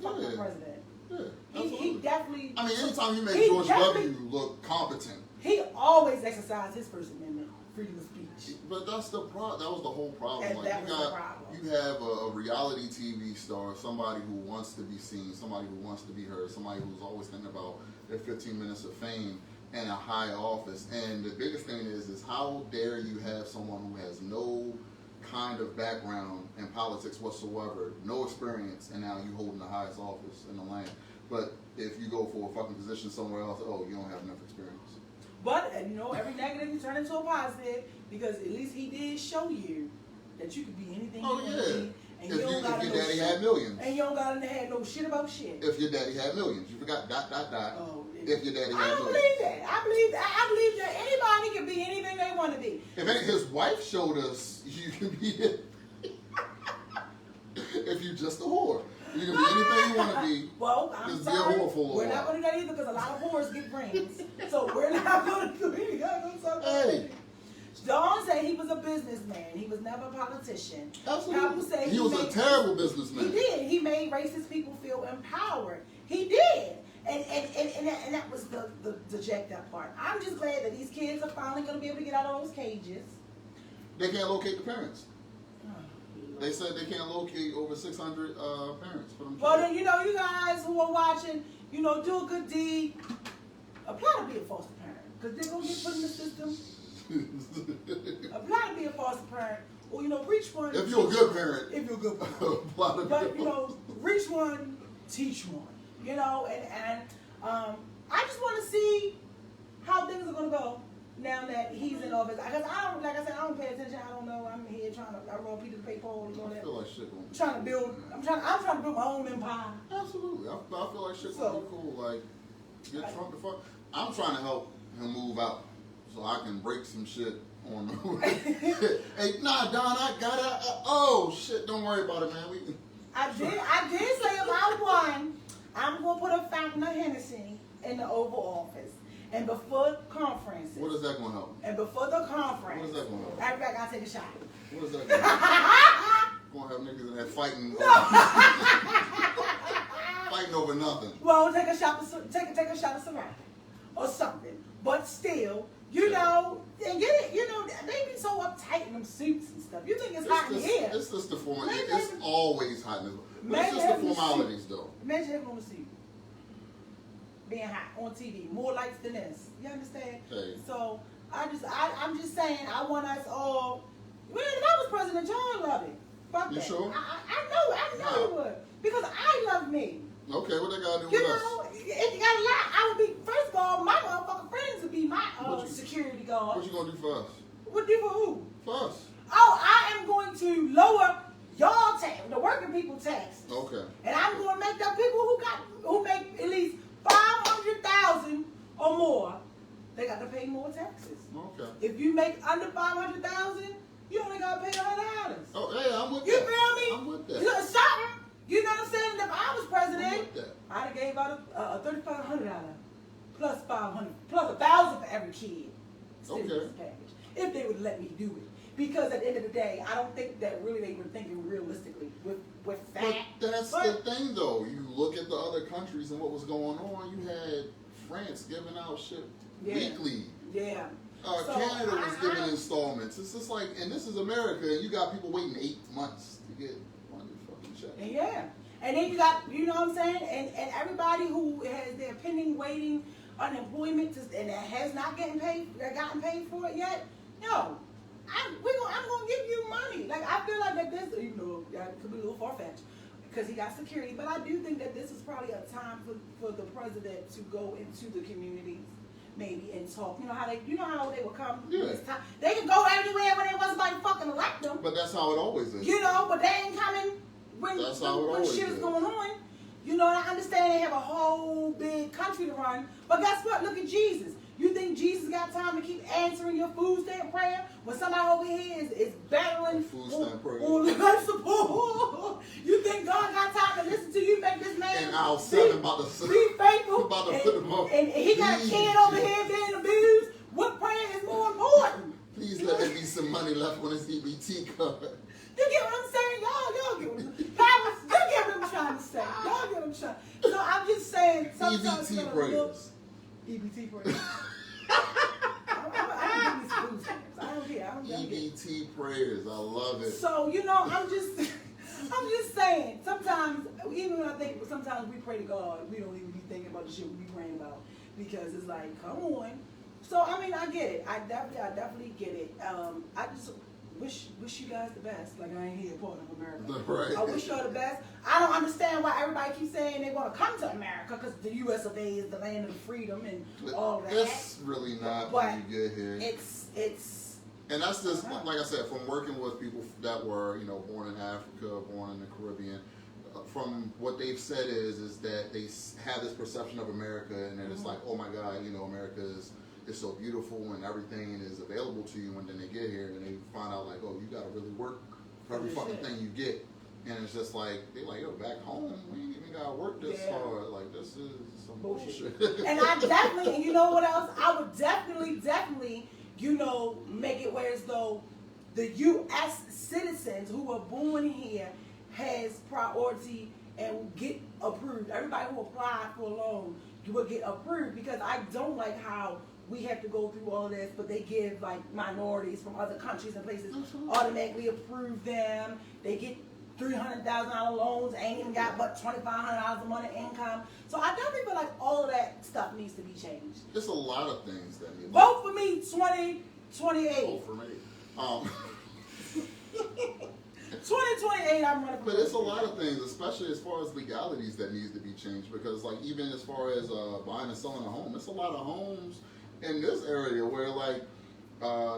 fucking Yeah. president. yeah. He absolutely. definitely. I mean, anytime you make he George definitely- W. look competent. He always exercised his First Amendment freedom of speech. But that's the problem. That was the whole problem. And like that you was the problem. You have a reality TV star, somebody who wants to be seen, somebody who wants to be heard, somebody who's always thinking about their 15 minutes of fame and a high office. And the biggest thing is how dare you have someone who has no kind of background in politics whatsoever, no experience, and now you holding the highest office in the land. But if you go for a fucking position somewhere else, oh, you don't have enough experience. But, and you know, every negative you turn into a positive, because at least he did show you that you could be anything you want to be. And If your daddy had millions. And you don't got to have no shit about shit. If your daddy had millions. You forgot ... Oh, if your daddy had I don't millions. believe that. I believe that anybody can be anything they want to be. If his wife showed us you can be it. If you just a whore. You can be anything you want to be. Well, I'm Just sorry. be a whore for a We're while. not going to do that either because a lot of whores get brains. So we're not going to do it. Hey. Dawn said he was a businessman. He was never a politician. Absolutely. Kabu said He was a terrible businessman. He did. He made racist people feel empowered. He did. And that was the jacked up part. I'm just glad that these kids are finally going to be able to get out of those cages. They can't locate the parents. They said they can't locate over 600 parents for them. Well, then, you know, you guys who are watching, you know, do a good deed. Apply to be a foster parent. Because they're going to get put in the system. Apply to be a foster parent. Or, you know, reach one. If you're a good parent. If you're a good parent. Apply to be But, you know, reach one, teach one. You know, and I just want to see how things are going to go now that he's in office. Because I don't, like I said, I don't pay attention. I don't know. I'm here I roll Peter to pay Paul and all I that. feel like shit gonna be I'm trying to build my own empire. Absolutely. I feel like shit gonna be cool. Like, get Trump the fuck. I'm trying to help him move out so I can break some shit on the Hey, nah, Don, I got it. Oh, shit, don't worry about it, man. I did say if I won, I'm going to put a fountain of Hennessy in the Oval Office. And before conferences. What is that going to help? And before the conference. What is that going to help? Everybody got to take a shot. What is that going to help? Going to have niggas in there fighting. Fighting over nothing. Well, take a shot of Ciroc or something. But still, you know, and get it, you know, they be so uptight in them suits and stuff. You think it's hot in here. It's just the form. It's always hot in this. But it's Maybe just the formalities, though. Imagine having on the suit. Being hot on TV. More lights than this. You understand? Hey. So, I'm just saying, I want us all. Well, if I was president, John loved it. Fuck You that. sure? I know he would. Because I love me. Okay, what they got to do You with us? know, if you got a lot, I would be, first of all, my motherfucking friends would be my security guard. What you going to do for us? What do for who? For us. Oh, I am going to lower y'all tax, the working people tax. Okay. And I'm going to make the people who make at least $500,000 or more, they got to pay more taxes. Okay. If you make under $500,000, you only got to pay $100. Oh, hey, I'm with You that. feel me? I'm with that. You know, something. You know what I'm saying? If I was president, I'm with that. I'd have gave out a $3,500 plus $500 plus $1,000 for every kid. Stimulus package. If they would let me do it. Because at the end of the day, I don't think that really they were thinking realistically with that. But that's the thing, though. You look at the other countries and what was going on. You had France giving out shit weekly. Yeah. So Canada was giving installments. It's just like, and this is America, and you got people waiting 8 months to get one fucking check. Yeah. And then you got, you know what I'm saying? And everybody who has their pending waiting unemployment and that has not gotten paid for it yet, no. I'm going to give you money. Like, I feel like that this, you know, that could be a little far-fetched because he got security, but I do think that this is probably a time for the president to go into the communities maybe and talk. You know how they would come this time. They can go everywhere when they want somebody to fucking elect them. But that's how it always is. You know, but they ain't coming when shit is going on. You know, and I understand they have a whole big country to run, but guess what? Look at Jesus. You think Jesus got time to keep answering your food stamp prayer when somebody over here is battling on life support? You think God got time to listen to you make this man and I'll seven about to be faithful? About to put him up. And he got a kid over here being abused. What prayer is more important? Please let there be some money left on his EBT card. You get what I'm saying? Y'all get what I'm trying to say. Y'all get what I'm trying. So I'm just saying sometimes EBT prayers. EBT prayers. I'm gonna give me some food stamps. I don't care. BT prayers. I love it. So, you know, I'm just saying, sometimes, even when I think, sometimes we pray to God, we don't even be thinking about the shit we be praying about, because it's like, come on. So, I mean, I get it. I definitely get it. I just wish you guys the best. Like, I ain't here part of America. Right. I wish y'all the best. I don't understand why everybody keeps saying they want to come to America, because the U.S. of A. is the land of freedom and all that. That's really not when you get here. It's And that's just, like I said, from working with people that were, you know, born in Africa, born in the Caribbean, from what they've said is that they have this perception of America, and then it's like, oh my God, you know, America is so beautiful and everything is available to you, and then they get here and they find out like, oh, you got to really work for every fucking thing you get. And it's just like, they're like, yo, back home, we ain't even got to work this hard. Like, this is some bullshit. And I definitely, and you know what else? I would definitely, you know, make it where as though the U.S. citizens who were born here has priority and get approved. Everybody who applied for a loan, you will get approved, because I don't like how we have to go through all of this, but they give like minorities from other countries and places automatically approve them. They get $300,000 loans, ain't even got but $2,500 a month of income. So I definitely feel like all of that stuff needs to be changed. There's a lot of things that need. Vote for me, 2028. Vote for me. 2028, I'm running for But it's a lot of things, especially as far as legalities, that needs to be changed, because like even as far as buying and selling a home, it's a lot of homes in this area where like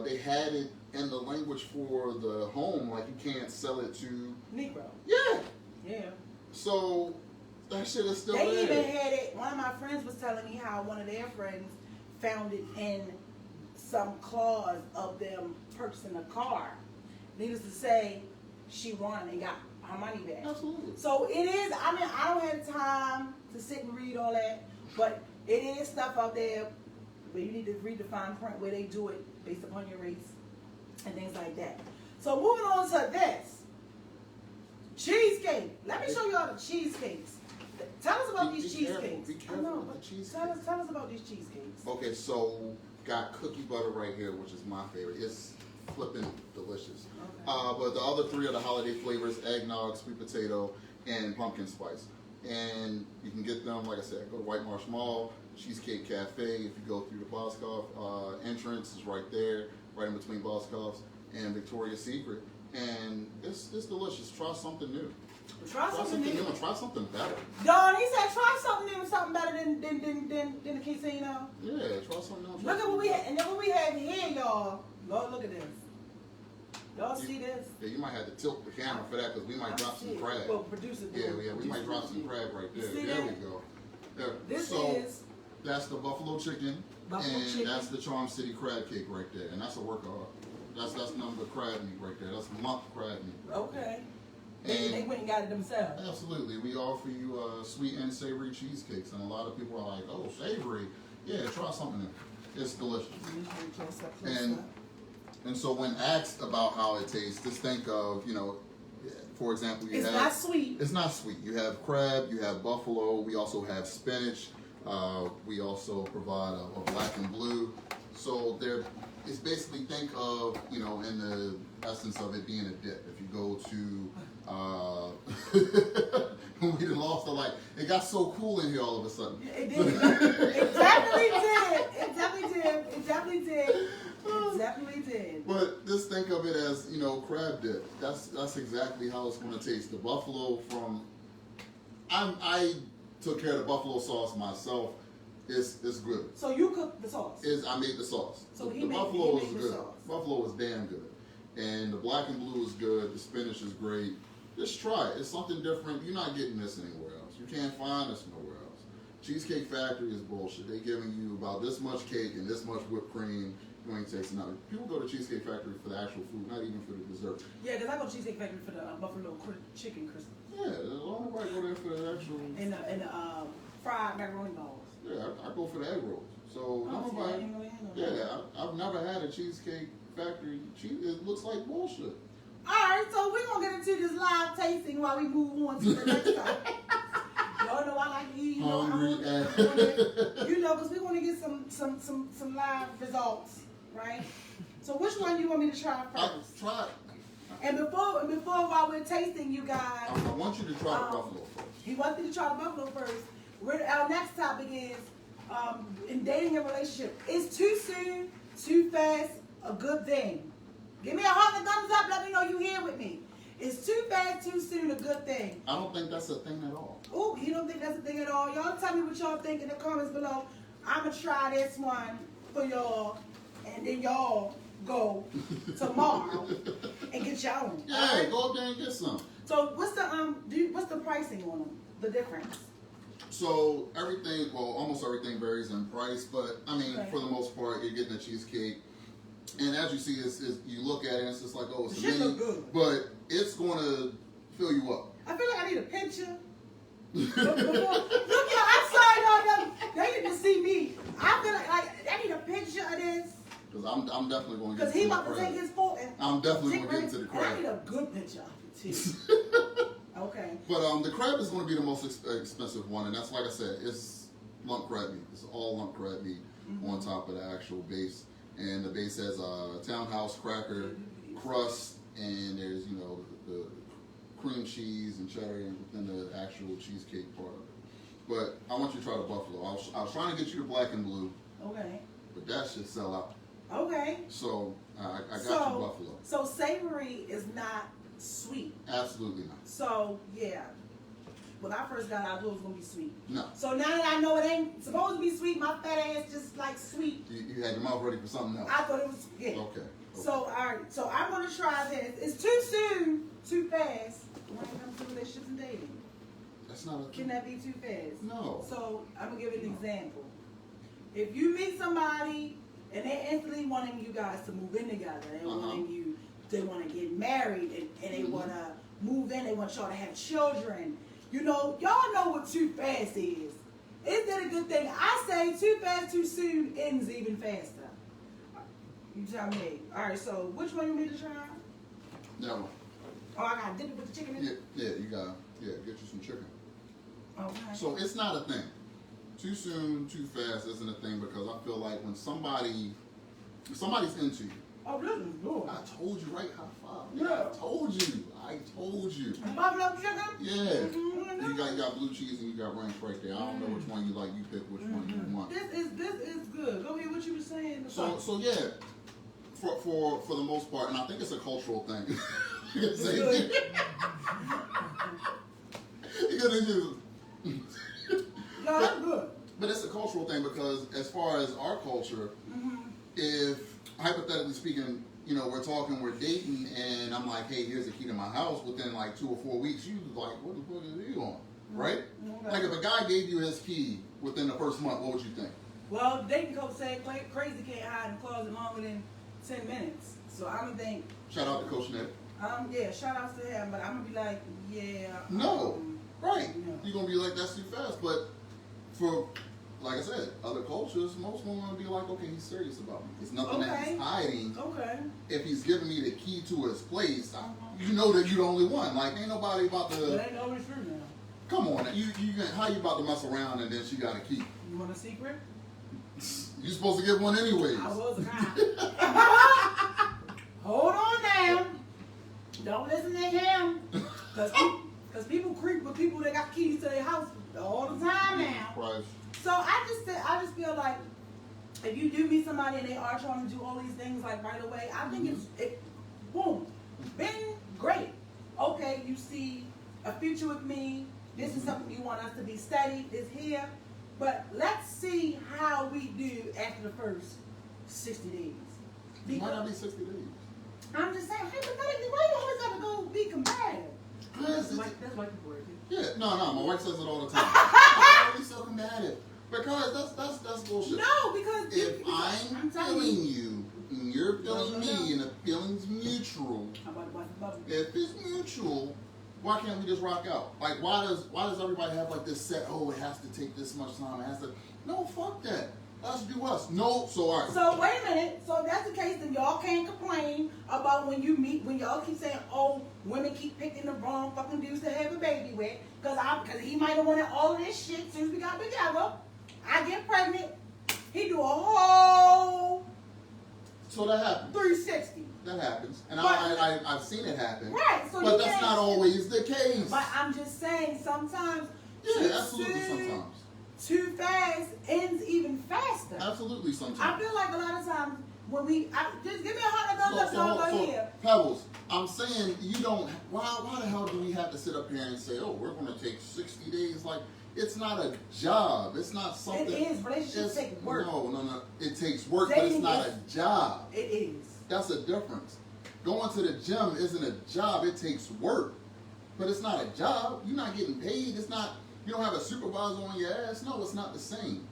they had it in the language for the home, like you can't sell it to Negro. Yeah. So that shit is still They there. even had it. One of my friends was telling me how one of their friends found it in some clause of them purchasing a car. Needless to say, she won and got her money back. Absolutely. So it is, I mean, I don't have time to sit and read all that, but it is stuff out there where you need to read the fine print where they do it based upon your race and things like that. So moving on to this. Cheesecake. Let me show you all the cheesecakes. Tell us about these cheesecakes. Be careful with the cheesecakes. Tell us about these cheesecakes. Okay, so got cookie butter right here, which is my favorite. It's flipping delicious. Okay. But the other three are the holiday flavors: eggnog, sweet potato, and pumpkin spice. And you can get them, like I said, go to White Marsh Mall, Cheesecake Cafe. If you go through the Boscov entrance, is right there, right in between Boscov's and Victoria's Secret. And it's delicious. Try something new. Try something new. And try something better. Dog, he said try something new and something better than the casino. Yeah, try something else. Look at what we have, and then what we have here, y'all. Lord, look at this. Y'all see this? Yeah, you might have to tilt the camera for that because we might drop some crab. Well, producer. Yeah, we might drop some crab right there. See There that? we go. There. This So, is that's the buffalo chicken, Buffalo and chicken. that's the Charm City crab cake right there, and that's a work of art. That's nothing but crab meat right there. That's lump crab meat. okay. And They went and got it themselves. absolutely, we offer you sweet and savory cheesecakes, and a lot of people are like, "Oh, savory? Yeah, try something new. It's delicious." And so when asked about how it tastes, just think of, you know, for example, you It's have... not sweet. It's not sweet. You have crab, you have buffalo, we also have spinach, we also provide a black and blue. So it's basically, think of, you know, in the essence of it being a dip. If you go to, we lost the light. It got so cool in here all of a sudden. It did. It definitely did. It definitely did. It definitely did. It definitely did. But just think of it as, you know, crab dip. That's exactly how it's going to taste. The buffalo from, I took care of the buffalo sauce myself. It's good. So you cooked the sauce. I made the sauce. So the he made buffalo the is good. sauce. Buffalo is damn good. And the black and blue is good. The spinach is great. Just try it. It's something different. You're not getting this anywhere else. You can't find this nowhere else. Cheesecake Factory is bullshit. They're giving you about this much cake and this much whipped cream. You ain't tasting nothing. People go to Cheesecake Factory for the actual food, not even for the dessert. Yeah, because I go to Cheesecake Factory for the buffalo chicken crispy. Yeah, a lot of people go there for the actual... And the fried macaroni balls. Yeah, I go for the egg rolls. So, nobody... Yeah, I've never had a Cheesecake Factory cheese. It looks like bullshit. Alright, so we're going to get into this live tasting while we move on to the next time. Y'all know I like to eat, Hungry you know, because we want to get some live results right? So which one do you want me to try I first? try. And before while we're tasting, you guys, I want you to try the buffalo first. he wants me to try the buffalo first. Our next topic is in dating and relationship. Is too soon, too fast a good thing? Give me a heart and a thumbs up. Let me know you here with me. Is too fast, too soon a good thing? I don't think that's a thing at all. Oh, you don't think that's a thing at all? Y'all tell me what y'all think in the comments below. I'm going to try this one for y'all. And then y'all go tomorrow and get your own. Yeah, Alright? go up there and get some. So what's the pricing on them? The difference? So everything, well, almost everything varies in price, but I mean, Okay. for the most part, you're getting a cheesecake. And as you see, you look at it, and it's just like, oh, it's The a shit mini, look good. but it's going to fill you up. I feel like I need a picture. Look, y'all, I'm sorry, y'all. They need to see me. I feel like I need a picture of this. Because I'm definitely going to get Because to he the about to take crab. his fork and I'm definitely take going to get my- into the and I need crab. a good picture of it, too. Okay. But the crab is going to be the most expensive one, and that's like I said, it's lump crab meat. It's all lump crab meat on top of the actual base, and the base has a townhouse cracker crust, and there's the cream cheese and cheddar within the actual cheesecake part of it. But I want you to try the buffalo. I was trying to get you the black and blue, Okay. but that should sell out. Okay. So I got you buffalo. So savory is not sweet. Absolutely not. So yeah. When I first got it, I thought it was gonna be sweet. No. So now that I know it ain't supposed to be sweet, my fat ass just like sweet. You had your mouth ready for something else. I thought it was yeah. Okay. So alright, so I'm gonna try this. It's too soon, too fast when it comes to relationships and dating. That's not a Can that be too fast? No. So I'm gonna give an example. If you meet somebody and they're instantly wanting you guys to move in together, they want to get married and they want to move in, they want y'all to have children. Y'all know what too fast is. Is that a good thing? I say too fast, too soon ends even faster. You tell me. All right, so which one you need to try? That one. Oh, I got to dip it with the chicken in it? Yeah, you got get you some chicken. Okay. So it's not a thing. Too soon, too fast isn't a thing because I feel like when somebody's into you. Oh, this is good. I told you, right? High five. Yeah. I told you. Buffalo chicken? Yeah. Mhm. You got blue cheese and you got ranch right there. I don't know which one you like. You pick which one you want. This is good. Go ahead, what you were saying. So yeah. For the most part, and I think it's a cultural thing. It's good. No, that's good. But it's a cultural thing because as far as our culture, if hypothetically speaking, we're talking, we're dating, and I'm like, hey, here's the key to my house. Within like 2 or 4 weeks, you like, what the fuck is he on? Right? Okay. Like if a guy gave you his key within the first month, what would you think? Well, dating coach said crazy can't hide in the closet longer than 10 minutes. So I'm gonna think, Shout out to Coach Ned. yeah, shout outs to him, but I'm gonna be like, yeah. No. Right. No. You're gonna be like, that's too fast. But for, like I said, other cultures, most women will be like, okay, he's serious about me. It's nothing that Okay. he's hiding. Okay. If he's giving me the key to his place, you know that you're the only one. Like, ain't nobody about But to. ain't always true now. Come on, how you about to mess around and then she got a key? You want a secret? You supposed to get one anyways. I was a guy. Hold on now. Don't listen to him. Because people creep with people that got keys to their house all the time now. Price. So I just feel like if you do meet somebody and they are trying to do all these things like right away, I think boom, been great. Okay, you see a future with me. This is something you want us to be steady. It's here. But let's see how we do after the first 60 days. It might not be 60 days. I'm just saying, hypothetically, why you always got to go be combative? That's white people right there. Yeah, no, my wife says it all the time. Why are we so combative? Because that's bullshit. No, because If I'm telling feeling you, and you're feeling me, and the feeling's mutual, I'm about to bust the bubble. if it's mutual, why can't we just rock out? Like, why does everybody have like this set? Oh, it has to take this much time. It has to. No, fuck that. Let's do us. No, so all right. So wait a minute. So if that's the case, then y'all can't complain about when y'all keep saying, oh, women keep picking the wrong fucking dudes to have a baby with. Because he might have wanted all of this shit since we got together. I get pregnant. He do a whole that happens. 360. That happens, and But- I've seen it happen. Right. So But you that's can't- not always the case. But I'm just saying, sometimes Yeah, too absolutely. soon, Sometimes. too fast ends even faster. Absolutely. Sometimes. I feel like a lot of times when just give me a heart and thumbs up, y'all go here. Pebbles, I'm saying you don't. Why the hell do we have to sit up here and say, "Oh, we're going to take 60 days"? Like, it's not a job. It's not something. It is. Relationships take work. No. It takes work, but Dating it's not is- a job. It is. That's a difference. Going to the gym isn't a job. It takes work, but it's not a job. You're not getting paid. It's not. You don't have a supervisor on your ass. No, it's not the same.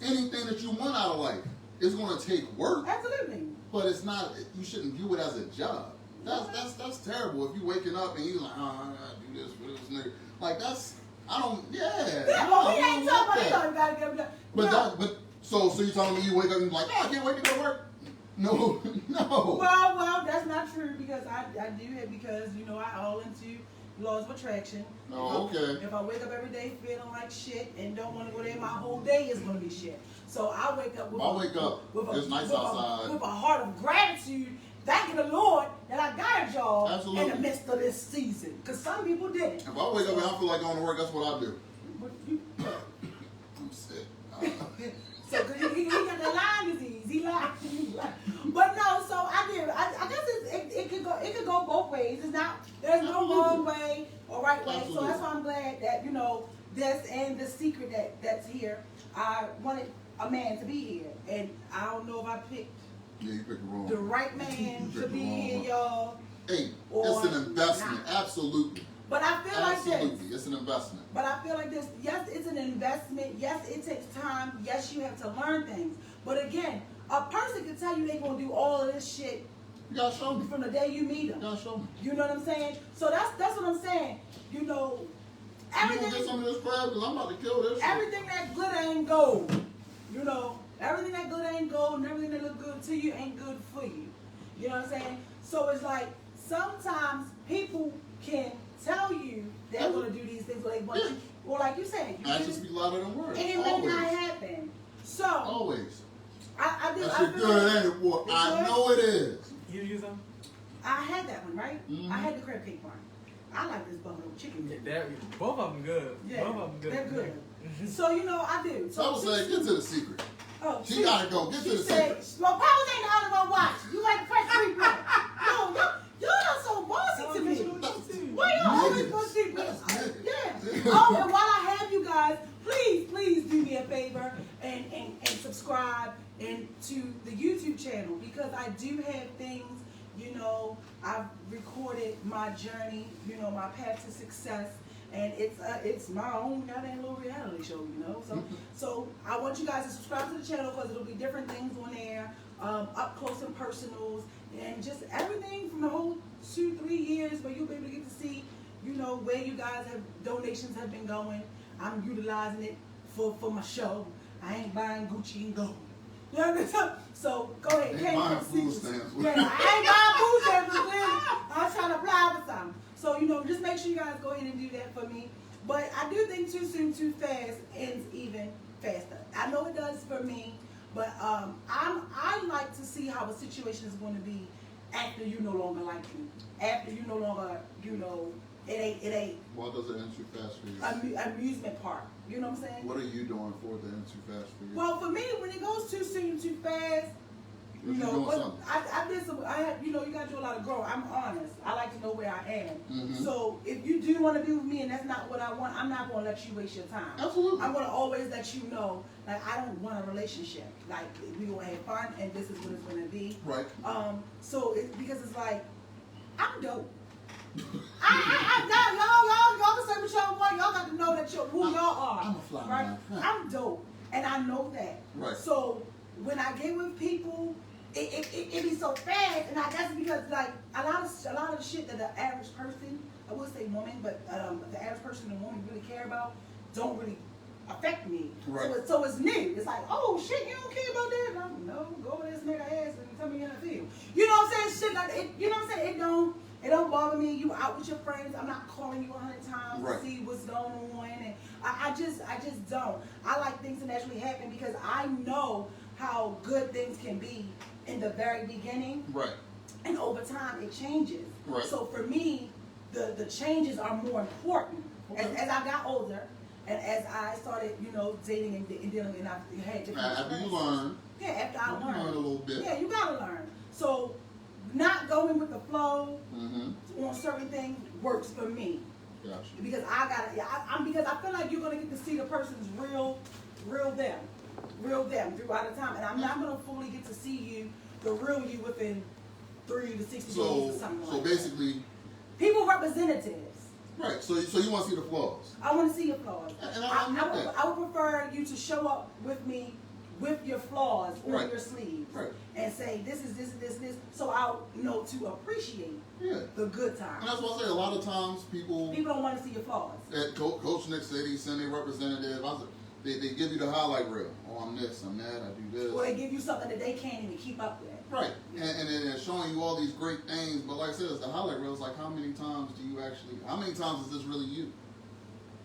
Anything that you want out of life is going to take work. Absolutely. But it's not. You shouldn't view it as a job. That's terrible. If you waking up and you like, oh, I gotta do this for this nigga. Like that's. I don't. Yeah. Yeah, no, but we I ain't don't talking want about that. you gotta get them. But so you telling me you wake up and like, oh, I can't wait to go to work. No, no. Well, that's not true because I do it because I all into laws of attraction. Oh, okay. If I wake up every day feeling like shit and don't want to go there, my whole day is gonna be shit. So I wake up with It's nice outside. with a heart of gratitude, thanking the Lord that I got a job Absolutely. in the midst of this season. Because some people didn't. If I wake up and I feel like going to work, that's what I do. But you, I'm sick. so cause he got the Lyme disease. He lied. But no, so I did. I guess it could go both ways. It's not. There's no Absolutely. wrong way or right way. Absolutely. So that's why I'm glad that this and the secret that's here. I wanted a man to be here, and I don't know if I picked Yeah, you picked the wrong. the right man You to picked be the wrong here, one. y'all. Hey, Or it's an investment. not. Absolutely. But I feel like this. Absolutely. It's an investment. But I feel like this, yes, it's an investment. Yes, it takes time. Yes, you have to learn things. But again, a person can tell you they're going to do all of this shit You gotta show me. from the day you meet You them. gotta show me. You know what I'm saying? So that's what I'm saying. You gonna get Everything, some of this crab? Because I'm about to kill this shit. everything that good ain't gold. Everything that good ain't gold and everything that look good to you ain't good for you. You know what I'm saying? So it's like sometimes people can tell you they're going to do these things or they want you. Well, like you said, Actions speak louder than words. and it may Always. not happen. So Always. I That shit good, ain't it, boy? It's I good. know it is. You use them? I had that one, right? Mhm. I had the crab cake one. I like this buffalo chicken. Both of them good. Yeah, Both of them good. they're good. So I do. So I would say, get to the secret. Oh, She gotta go. Get to she the said, secret. well, Powers ain't the only one watching. You like the fresh replay. No, y'all are so bossy to me. Why y'all always gonna see me? Yeah. Oh, and while I have you guys, please do me a favor and subscribe and to the YouTube channel because I do have things. I've recorded my journey. My path to success. And it's my own goddamn little reality show, So I want you guys to subscribe to the channel because it'll be different things on there, up close and personals, and just everything from the whole 2-3 years where you'll be able to get to see, where you guys donations have been going. I'm utilizing it for my show. I ain't buying Gucci and gold. You understand? So go ahead. Ain't buying food stamps. Yeah, I ain't buying food stamps. I'm trying to apply for something. So, just make sure you guys go ahead and do that for me. But I do think too soon, too fast ends even faster. I know it does for me, but I like to see how a situation is going to be after you no longer like me. After you no longer, it ain't Why does it end too fast for you? amusement park. You know what I'm saying? What are you doing for it to end too fast for you? Well, for me, when it goes too soon, too fast, If you're doing something. I did some. You gotta do a lot of growth. I'm honest. I like to know where I am. Mhm. So if you do want to be with me and that's not what I want, I'm not gonna let you waste your time. Absolutely. I'm gonna always let you know, like I don't want a relationship. Like we gonna have fun and this is what it's gonna be. Right. So because it's like I'm dope. Y'all can say what y'all want. Y'all got to know that who y'all are. I'm a fly right? man. Huh. I'm dope, and I know that. Right. So when I get with people, it be so fast, and I guess because like a lot of the shit that the average person, I would say woman, but the average person and woman really care about don't really affect me. Right. So it's new. It's like, oh shit, you don't care about that? No, go over this nigga ass and tell me how I feel. You know what I'm saying? Shit like it. You know what I'm saying? It don't bother me. You out with your friends. I'm not calling you 100 times Right. to see what's going on, and I just don't. I like things to naturally happen because I know how good things can be in the very beginning, Right. and over time it changes. Right. So for me, the changes are more important. Okay. As I got older, and as I started, dating and dealing, and I had different. After you experiences. learn, Yeah, after I you learned. learn a little bit. Yeah, you gotta learn. So, not going with the flow Mm-hmm. on certain things works for me. Gotcha. Because because I feel like you're gonna get to see the person's real them throughout the time, and I'm not gonna fully get to see you, the real you, within 3 to 60 days or something like that. Basically, People representatives. right. So you want to see the flaws. I want to see your flaws. And I get that. I would prefer you to show up with me with your flaws on Right. your sleeves, Right. and say this is this, so I'll know to appreciate Yeah. the good And times. that's what I say. A lot of times people People don't want to see your flaws. at Coach Nick City send a representative. They give you the highlight reel. Oh, I'm this, I'm that, I do this. Or they give you something that they can't even keep up with. Right. And then they're showing you all these great things. But like I said, it's the highlight reel. It's like, how many times is this really you?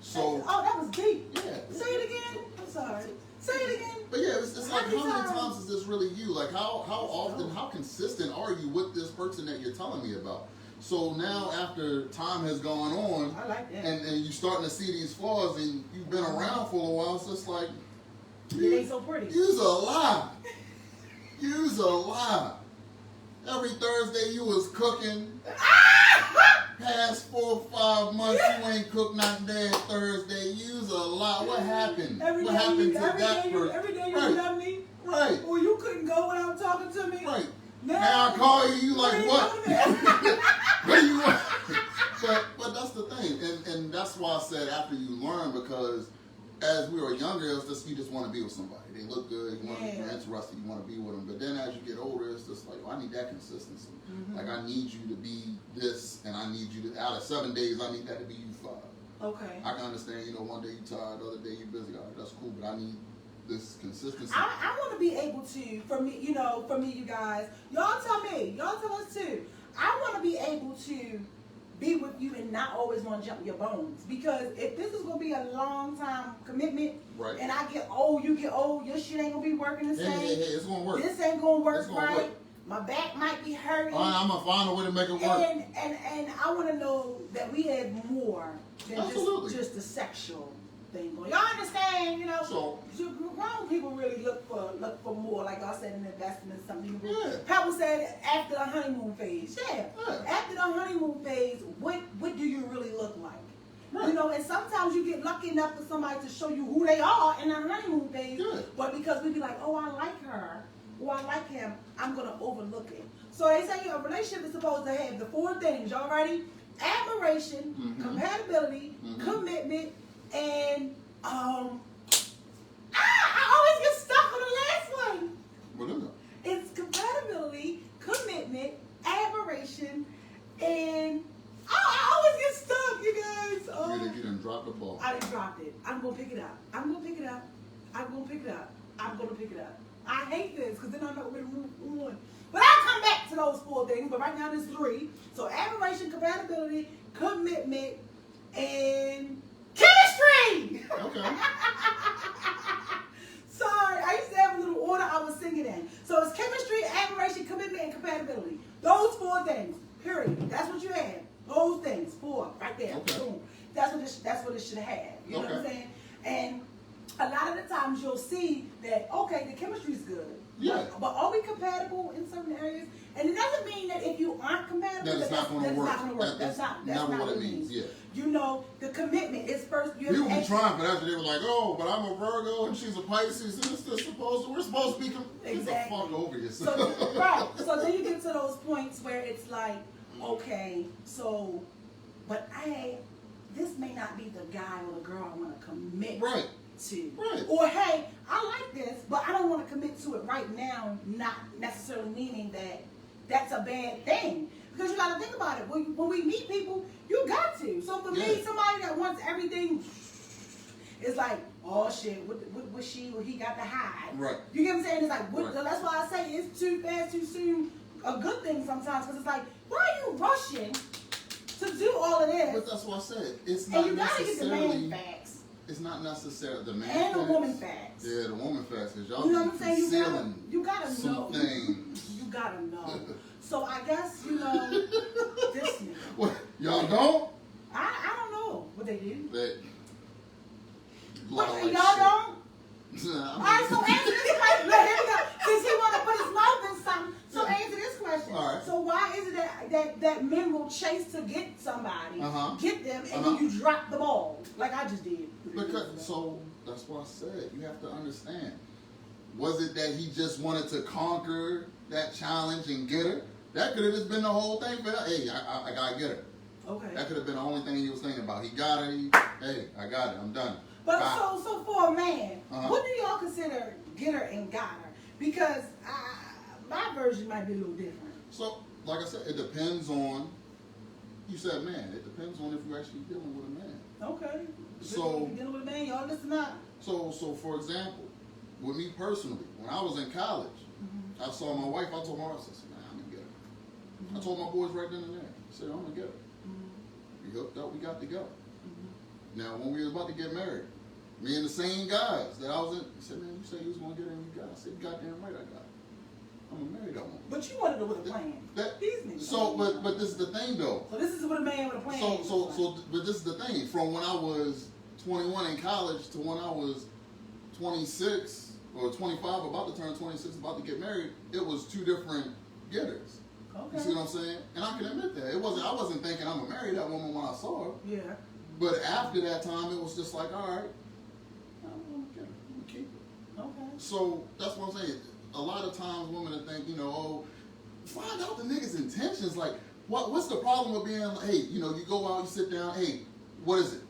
So, Oh, that was deep. yeah. Say it again. I'm sorry. Say it again. But yeah, it's like, how many times? times is this really you? Like, how often, how consistent are you with this person that you're telling me about? So now, after time has gone on, I like that. and you're starting to see these flaws, and you've been around for a while, so it's like, It ain't so pretty. you's a lie. You's a lie. Every Thursday you was cooking. Past 4 or 5 months you ain't cooked not damn Thursday. You's a lie. What happened? Every What day happened you, to every that day you, person? every day you Right. love me. Right. Or you couldn't go without talking to me. Right. Now, Now I call you, you like, what? What do you want? But that's the thing, and that's why I said after you learn, because as we were younger, it's just you just want to be with somebody. They look good, you're interested, you want to be with them. But then as you get older, it's just like, well, I need that consistency. Mm-hmm. Like I need you to be this, and I need you to out of 7 days, I need that to be you 5. Okay. I can understand, one day you tired, the other day you busy. All right, that's cool, but I need this consistency. I want to be able to, for me, you guys, y'all tell us too. I want to be able to be with you and not always want to jump your bones. Because if this is going to be a long time commitment, Right. and I get old, you get old, your shit ain't going to be working the same. Hey, it's gonna work. This ain't going to work It's gonna right. work. My back might be hurting. I'm gonna find a way to make it work. And I want to know that we have more than Absolutely. just the sexual thing going. Y'all understand? So- grown people really look for more. Like y'all said, an investment in something. Yeah. Pebble said after the honeymoon phase. Yeah. Yeah. After the honeymoon phase, what do you really look like? Right. And sometimes you get lucky enough for somebody to show you who they are in the honeymoon phase. Yeah. But because we be like, oh, I like her, or I like him, I'm gonna overlook it. So they say a relationship is supposed to have the 4 things. Y'all ready? Admiration, Mhm. compatibility, Mhm. commitment, and I always get stuck on the last one. What is it? It's compatibility, commitment, admiration, and I always get stuck, you guys. You didn't drop the ball. I done dropped it. I'm gonna pick it up. I'm gonna pick it up. I'm gonna pick it up. I'm gonna pick it up. I hate this because then I know where to move on. But I'll come back to those 4 things. But right now there's 3. So admiration, compatibility, commitment, and chemistry. Okay. Sorry, I used to have a little order I was singing in. So it's chemistry, admiration, commitment, and compatibility. Those 4 things. Period. That's what you had. Those things. 4 right there. Okay. Boom. That's what it should have. You know what I'm Okay. saying? And a lot of the times you'll see that, okay, the chemistry's good. Yeah. But are we compatible in certain areas? And it doesn't mean that if you aren't compatible, That it's not gonna that's work. not going to work. That's That's never not what it means, yeah. The commitment is first. You have People to be ask- trying for that. They were like, oh, but I'm a Virgo and she's a Pisces. And we're supposed to be. Get the Exactly. fuck over So, yourself. right. So then you get to those points where it's like, okay, so, but this may not be the guy or the girl I want to commit Right. to. Right. Or hey, I like this, but I don't want to commit to it right now, not necessarily meaning that that's a bad thing. Because you got to think about it. When we meet people, you got to. So for me, Yeah. somebody that wants everything is like, oh shit, what she or he got to hide. Right. You get what I'm saying? It's like, Right. that's why I say it's too fast, too soon. A good thing sometimes, because it's like, why are you rushing to do all of this? But that's what I said. It's And not you gotta get the man necessarily. facts. it's not necessarily the man And the facts. woman facts. Yeah, the woman facts. Cause y'all You know what I'm saying? concealing You gotta some know. things. You gotta know. So I guess, this nigga. What? Y'all don't? I don't know what they do. That. What, like y'all shit. don't? Nah, Alright, so answer this question. Let him go. Since he wanna put his mouth in something, so answer this question. All right. So why is it that men will chase to get somebody, get them, and then you drop the ball like I just did? Because so that's what I said. You have to understand. Was it that he just wanted to conquer that challenge and get her? That could have just been the whole thing for him. Hey, I gotta get her. Okay. That could have been the only thing he was thinking about. He got her. Hey, I got it. I'm done. But Bye. so for a man, what do y'all consider get her and got her? Because my version might be a little different. So, like I said, it depends on. You said man. It depends on if you're actually dealing with a man. Okay. So you dealing with a man, y'all listen up. So for example, with me personally, when I was in college, I saw my wife. I told my wife, I said, "Man, I'm gonna get her." I told my boys right then and there. I said, "I'm gonna get her." We hooked up. We got together. Now, when we was about to get married, me and the same guys that I was in, he said, "Man, you said you was gonna get her, and you got." I said, "Goddamn right, I got her. I'm gonna marry that woman." But you wanted her with a plan. These niggas. So, but this is the thing though. So this is what a man with a plan. But this is the thing. From when I was 21 in college to when I was 26 or 25, about to turn 26, about to get married, it was two different getters. Okay. You see what I'm saying? And I can admit that. I wasn't thinking I'm gonna marry that woman when I saw her. Yeah. But after that time, it was just like, all right, I'm gonna get her. I'm gonna keep her. Okay. So that's what I'm saying. A lot of times women will think, oh, find out the nigga's intentions. Like, what's the problem with being like, hey, you go out, you sit down, hey, what is it?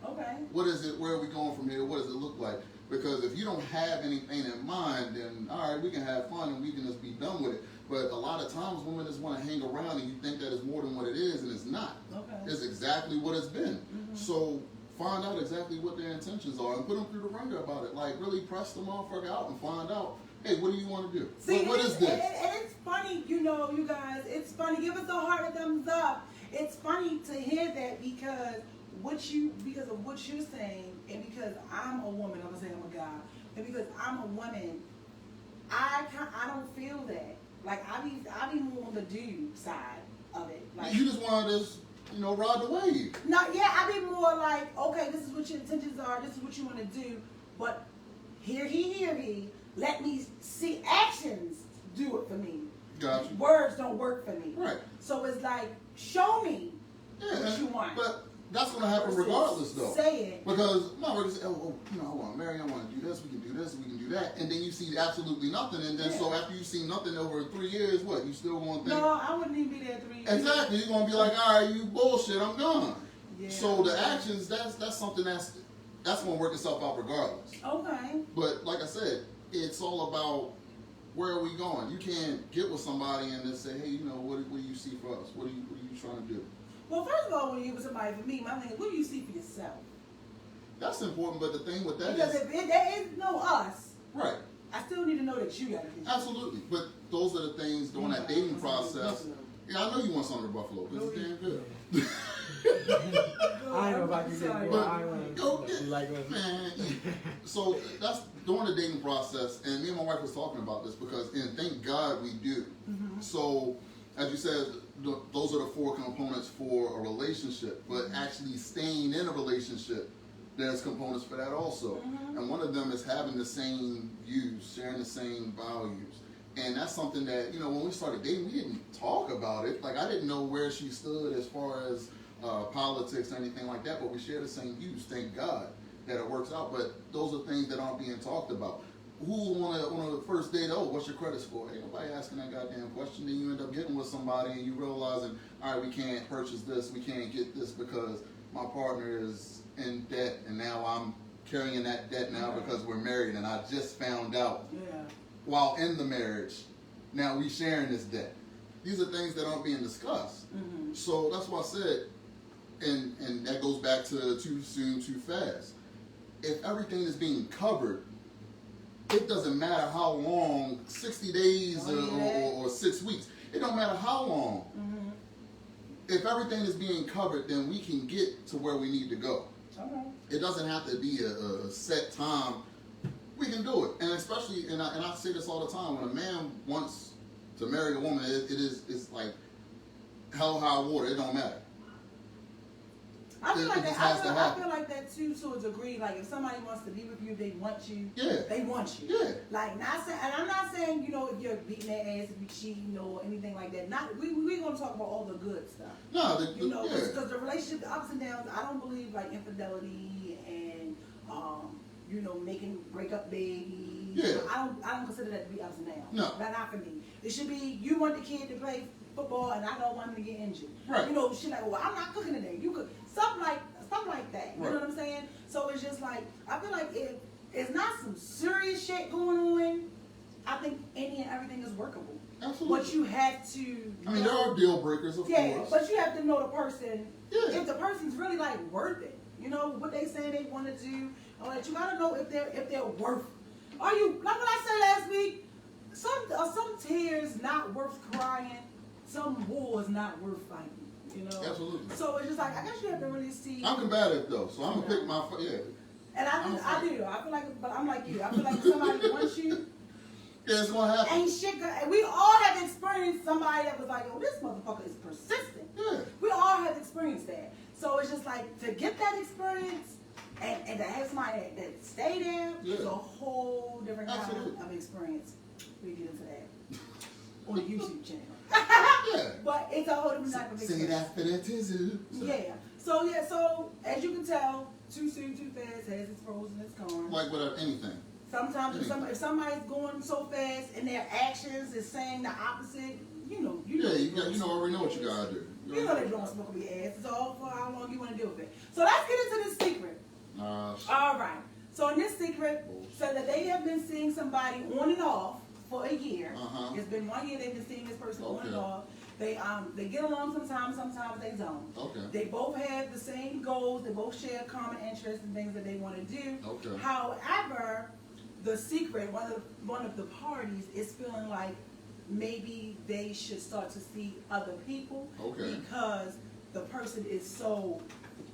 Okay. What is it? Where are we going from here? What does it look like? Because if you don't have anything in mind, then all right, we can have fun and we can just be done with it. But a lot of times women just want to hang around and you think that it's more than what it is, and it's not. Okay. It's exactly what it's been. So find out exactly what their intentions are and put them through the ringer about it. Like really press the motherfucker out and find out, hey, what do you want to do? See, what is this? And it's funny, you guys, it's funny. Give us a heart, a thumbs up. It's funny to hear that because of what you're saying, and because I'm a woman, I'm gonna say I'm a guy, and because I'm a woman, I don't feel that. Like I be more on the dude side of it. Like You just want to just, ride the wave. no, yeah, I be more like, okay, this is what your intentions are, this is what you want to do, but hear he. Let me see actions do it for me. Gotcha. Words don't work for me. Right. So it's like, show me what you want. But that's going to happen regardless, though. Say it. Because motherfuckers say, I want to marry, I want to do this, we can do this, we can do that. And then you see absolutely nothing. And then so after you see nothing over 3 years, what? You still going to think? No, I wouldn't even be there 3 years. Exactly. You're going to be like, all right, you bullshit, I'm gone. Yeah. So the actions, that's something that's going to work itself out regardless. Okay. But like I said, it's all about where are we going. You can't get with somebody and just say, hey, what do you see for us? What are you trying to do? Well, first of all, when you get with somebody, for me, my thing is, what do you see for yourself? That's important, but the thing with that Because is... if there is no us, Right. I still need to know that you got a vision. Absolutely. But those are the things during that dating process. Yeah, I know you want some of the buffalo, because it's damn good. I don't know if I can get more. I want to like man. So that's during the dating process, and me and my wife was talking about this and thank God we do. So, as you said, those are the 4 components for a relationship, but actually staying in a relationship, there's components for that also. And one of them is having the same views, sharing the same values. And that's something that, when we started dating, we didn't talk about it. Like, I didn't know where she stood as far as politics or anything like that, but we share the same views. Thank God that it works out. But those are things that aren't being talked about. Who on a first date, what's your credit score? Ain't nobody asking that goddamn question. Then you end up getting with somebody and you realizing, all right, we can't purchase this, we can't get this because my partner is in debt and now I'm carrying that debt now because we're married and I just found out while in the marriage, now we sharing this debt. These are things that aren't being discussed. So that's why I said, and that goes back to too soon, too fast. If everything is being covered, it doesn't matter how long, 60 days or 6 weeks, it don't matter how long. If everything is being covered, then we can get to where we need to go. Okay. It doesn't have to be a set time. We can do it, and especially, and I say this all the time. When a man wants to marry a woman, it's like hell high water. It don't matter. I feel It like just that. has to I happen. feel like that too, to a degree. Like if somebody wants to be with you, they want you. Yeah. They want you. Yeah. Like not saying, and I'm not saying if you're beating their ass, if you cheating or anything like that. Not we gonna talk about all the good stuff. No, Because yeah. the relationship, the ups and downs. I don't believe like infidelity and making breakup babies. Yeah. I don't consider that to be ups and downs. No. Not for me. It should be you want the kid to play football and I don't want him to get injured. Right. Shit like, well, I'm not cooking today. You cook something like that. You Right. know what I'm saying? So it's just like I feel like if it's not some serious shit going on, I think any and everything is workable. Absolutely. But you have to. I mean, there are deal breakers, of course. But you have to know the person. Yeah. If the person's really like worth it, what they say they want to do. Or that you gotta know if they're worth. Are you like what I said last week? Some tears not worth crying. Some war is not worth fighting. Absolutely. So it's just like I guess you have to really see. I'm combative though, so I'm gonna pick my And I do. I feel like, but I'm like you. I feel like if somebody wants you. Yeah, it's gonna happen. Ain't shit good. And we all have experienced somebody that was like, oh, this motherfucker is persistent. Yeah. We all have experienced that. So it's just like to get that experience and to have somebody that stay there is a whole different kind of experience. We get into that on the YouTube channel. Yeah. But it's a whole different type of experience. Say that for the tizu. Yeah. So as you can tell, too soon, too fast has its pros and its cons. Like with anything. Sometimes if somebody's going so fast and their actions is saying the opposite, you already know what you gotta do. You know they don't smoke up your ass. It's all for how long you want to deal with it. So let's get into this secret. All right. So in this secret, said that they have been seeing somebody on and off for a year. It's been 1 year they've been seeing this person on and off. They get along sometimes they don't. Okay. They both have the same goals. They both share common interests and things that they want to do. Okay. However, the secret, one of the parties is feeling like maybe they should start to see other people because the person is so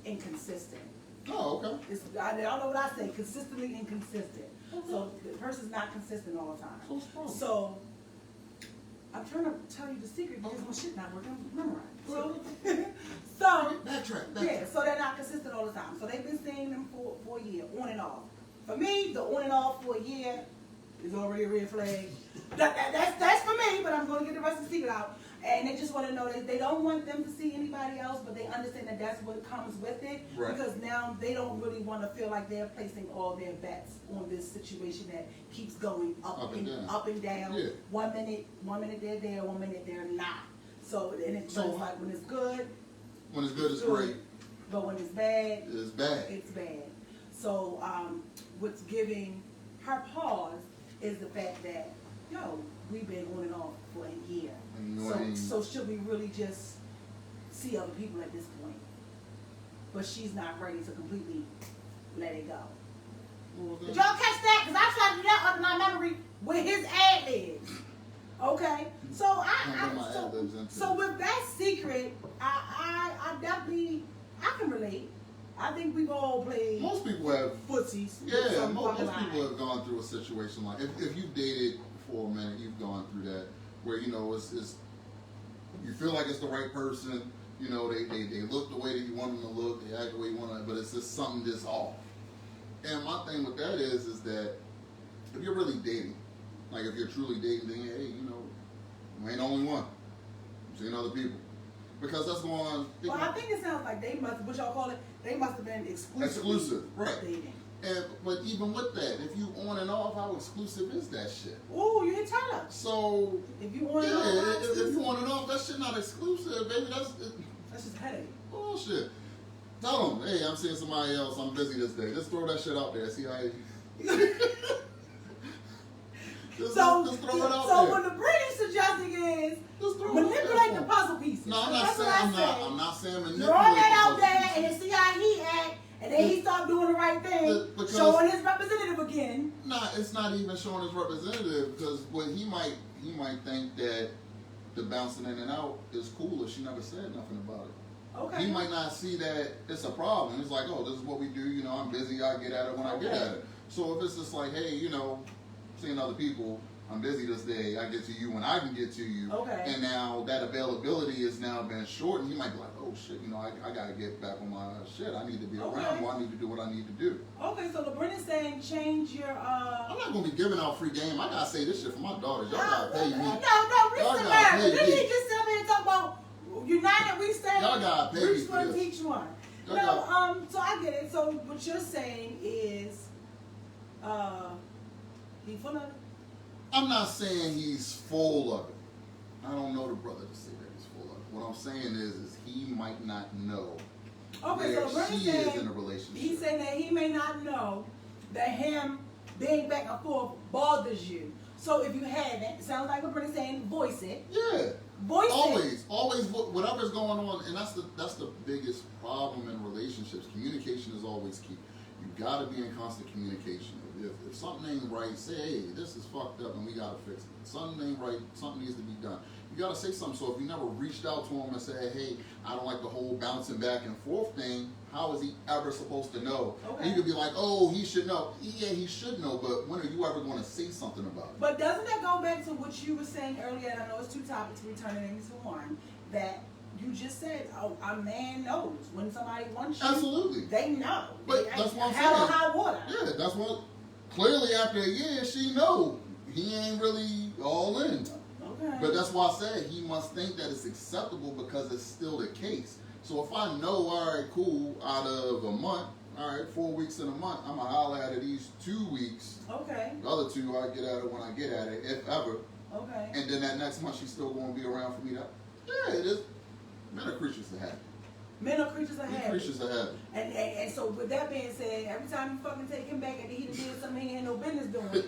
inconsistent. Oh, okay. I don't know what I say, consistently inconsistent. Okay. So the person's not consistent all the time. So I'm trying to tell you the secret because my shit not working. Memorize. So backtrack. Yeah, so they're not consistent all the time. So they've been seeing them for a year, on and off. For me, the on and off for a year is already a red flag. That's for me, but I'm going to get the rest of the secret out. And they just want to know that they don't want them to see anybody else, but they understand that that's what comes with it. Right. Because now they don't really want to feel like they're placing all their bets on this situation that keeps going up and down. Yeah. 1 minute they're there, 1 minute they're not. So it's like when it's good. When it's good, it's great. But when it's bad, it's bad. It's bad. So what's giving her pause is the fact that, we've been on and off for a year. So should we really just see other people at this point? But she's not ready to completely let it go. Did y'all catch that? Because I tried to do that under my memory with his ad libs. Okay? So with that secret, I definitely, I can relate. I think we've all played. Most people have footsies. Yeah, most people have gone through a situation like if you've dated for a minute, you've gone through that where it's you feel like it's the right person. They look the way that you want them to look, they act the way you want them, but it's just something just off. And my thing with that is that if you're really dating, like if you're truly dating, then hey, you ain't the only one. I'm seeing other people. Because that's going on. Well, I think it sounds like they must, what y'all call it, they must have been exclusive. Right. Dating. But even with that, if you on and off, how exclusive is that shit? Ooh, you hit Tyler. So if you on and off, if you on and off, that shit not exclusive, baby. That's just headache. Bullshit. Tell them, hey, I'm seeing somebody else. I'm busy this day. Just throw that shit out there. See how you. just throw it out there. So what the British suggesting is manipulate the puzzle pieces. No, I'm not saying manipulate. Throw that out there and see how he act. And then he start doing the right thing, showing his representative again. Nah, it's not even showing his representative because what he might think that the bouncing in and out is cool if she never said nothing about it. Okay. He might not see that it's a problem. It's like, oh, this is what we do. You know, I'm busy. I get at it when I get at it. So if it's just like, hey, you know, seeing other people, I'm busy this day. I get to you when I can get to you. Okay. And now that availability has now been shortened. He might be like, oh shit, you know, I gotta get back on my shit. I need to be around. Well, I need to do what I need to do. Okay, so LeBrenna's saying change your. I'm not gonna be giving out free game. I gotta say this shit for my daughters. Y'all gotta pay me. No, Y'all reach gotta America. pay Did me. he just tell me to talk about United We Stand? Y'all gotta pay me Reach for one, this. teach one. Y'all No, gotta- so I get it. So what you're saying is, he full of it. I'm not saying he's full of it. I don't know the brother to say that he's full of it. What I'm saying is he might not know Okay, where so LeBrenna's she is saying in a relationship. he's saying that he may not know that him being back and forth bothers you. So if you haven't, it sounds like LeBrenna's saying voice it. Yeah. Voice it. Always, whatever's going on, and that's the biggest problem in relationships. Communication is always key. You gotta be in constant communication. If something ain't right, say, hey, this is fucked up and we gotta fix it. Something ain't right, something needs to be done. You gotta say something. So if you never reached out to him and said, hey, I don't like the whole bouncing back and forth thing, how is he ever supposed to know? Okay. He could be like, oh, he should know. Yeah, he should know, but when are you ever gonna say something about it? But doesn't that go back to what you were saying earlier? And I know it's two topics returning into one. That you just said, oh, a man knows when somebody wants you. Absolutely. They know. But They that's what I'm hell or saying. high water. Yeah, that's what. Clearly, after a year, she know he ain't really all in. Okay. But that's why I said he must think that it's acceptable because it's still the case. So if I know, all right, cool, out of a month, all right, 4 weeks in a month, I'm gonna holler at it these 2 weeks. Okay. The other 2, I get at it when I get at it, if ever. Okay. And then that next month, she's still gonna be around for me. Yeah, it is. Men are creatures of habit. Men are creatures of habit. Creatures of habit. And so with that being said, every time you fucking take him back and he done did something he ain't no business doing.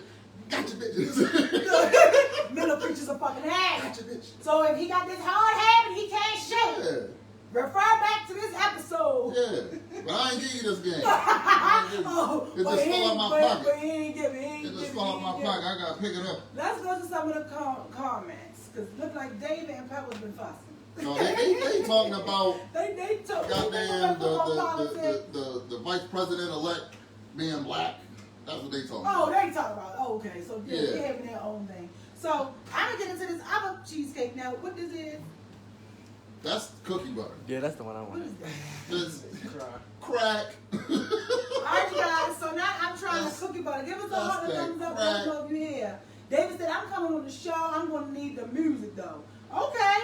Gotcha, bitches. Men are creatures of fucking habit. Gotcha, bitch. So if he got this hard habit he can't shake, Yeah. refer back to this episode. Yeah. But I ain't give you this game. Oh, It but just he fell out ain't- my but- pocket. But he ain't give it. He ain't It just give it, fell he out my ain't give pocket. it. I gotta pick it up. Let's go to some of the comments. Because it look like David and Pepper's been fussing. No, they talking about They took goddamn politics. the vice president elect being black. That's what they talking Oh, about. they talk about. Oh, okay, so yeah, Yeah. they're having their own thing. So I'm gonna get into this other cheesecake now. What this is? That's cookie butter. Yeah, that's the one I What wanted. is that? It's Cry. crack. All right, you guys. So now I'm trying That's- to cookie butter. Give us a that's heart and that thumbs up. crack. Let us know if you're here. David said I'm coming on the show. I'm gonna need the music though. Okay.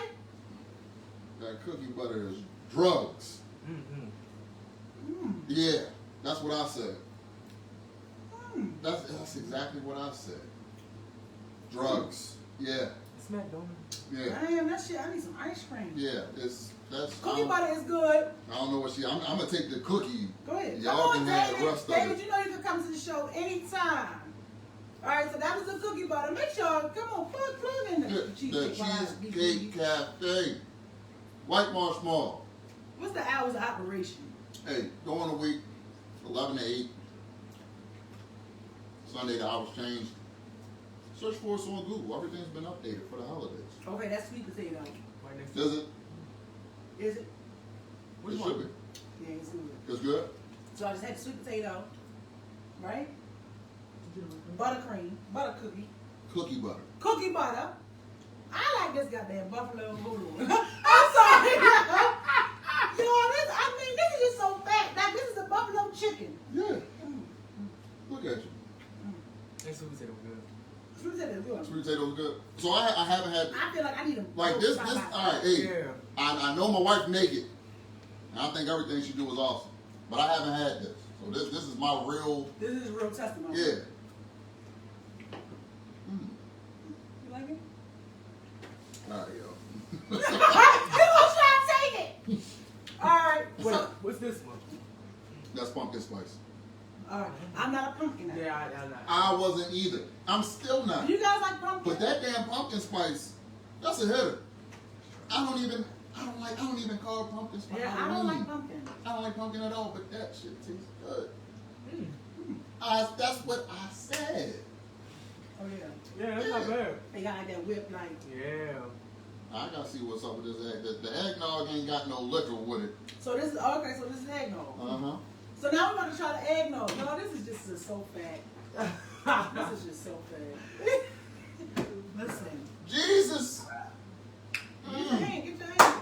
That cookie butter is drugs. Mm-hmm. Yeah, that's what I said. Mm. That's exactly what I said. Drugs. Yeah, It's McDonald's. yeah, Damn, that shit. I need some ice cream. yeah. That's. Cookie butter is good. I don't know what she. I'm gonna take the cookie. Go ahead. Y'all Come can on, have the David. rest of David, it. you know you can come to the show anytime. All right, so that was the cookie butter. Make sure, come on, plug in the The cheesecake. while I be- Cheesecake Cafe. White Marsh Mall. What's the hours of operation? Hey, during the week, 11 to 8. Sunday, the hours changed. Search for us on Google. Everything's been updated for the holidays. Okay, that's sweet potato. Right next to Does it? Is it? Which It one? should be. Yeah, it's good. It's good? So I just had the sweet potato, right? Buttercream, butter cookie, Cookie butter. cookie butter. I like this goddamn buffalo noodle. I'm sorry. This is just so fat. Like, this is a buffalo chicken. Yeah. Look at you. That sweet potato was good. Sweet potato is good. Sweet potatoes good. So I haven't had, I feel like I need a like this, all right, hey, Yeah. I know my wife make it. And I think everything she do is awesome. But I haven't had this. So this is my real, This is real testimony. yeah. You like it? All right, yo. You gonna try to take it? All right. Wait, So, what's this one? That's pumpkin spice. all right. I'm not a pumpkin. Yeah, I'm not. I wasn't either. I'm still not. Do you guys like pumpkin? But that damn pumpkin spice, that's a hitter. I don't even call it pumpkin spice. Yeah, I don't like pumpkin. I don't like pumpkin at all, but that shit tastes good. Mm. That's what I said. Oh yeah. Yeah, that's not bad. They got like that whip like. Yeah. I gotta see what's up with this egg. The eggnog ain't got no liquor with it. So this is okay. So this is eggnog. Uh-huh. So now we're going to try the eggnog. No, this is just so fat. This is just so fat. Listen. Jesus! Get your hand. Get your hand.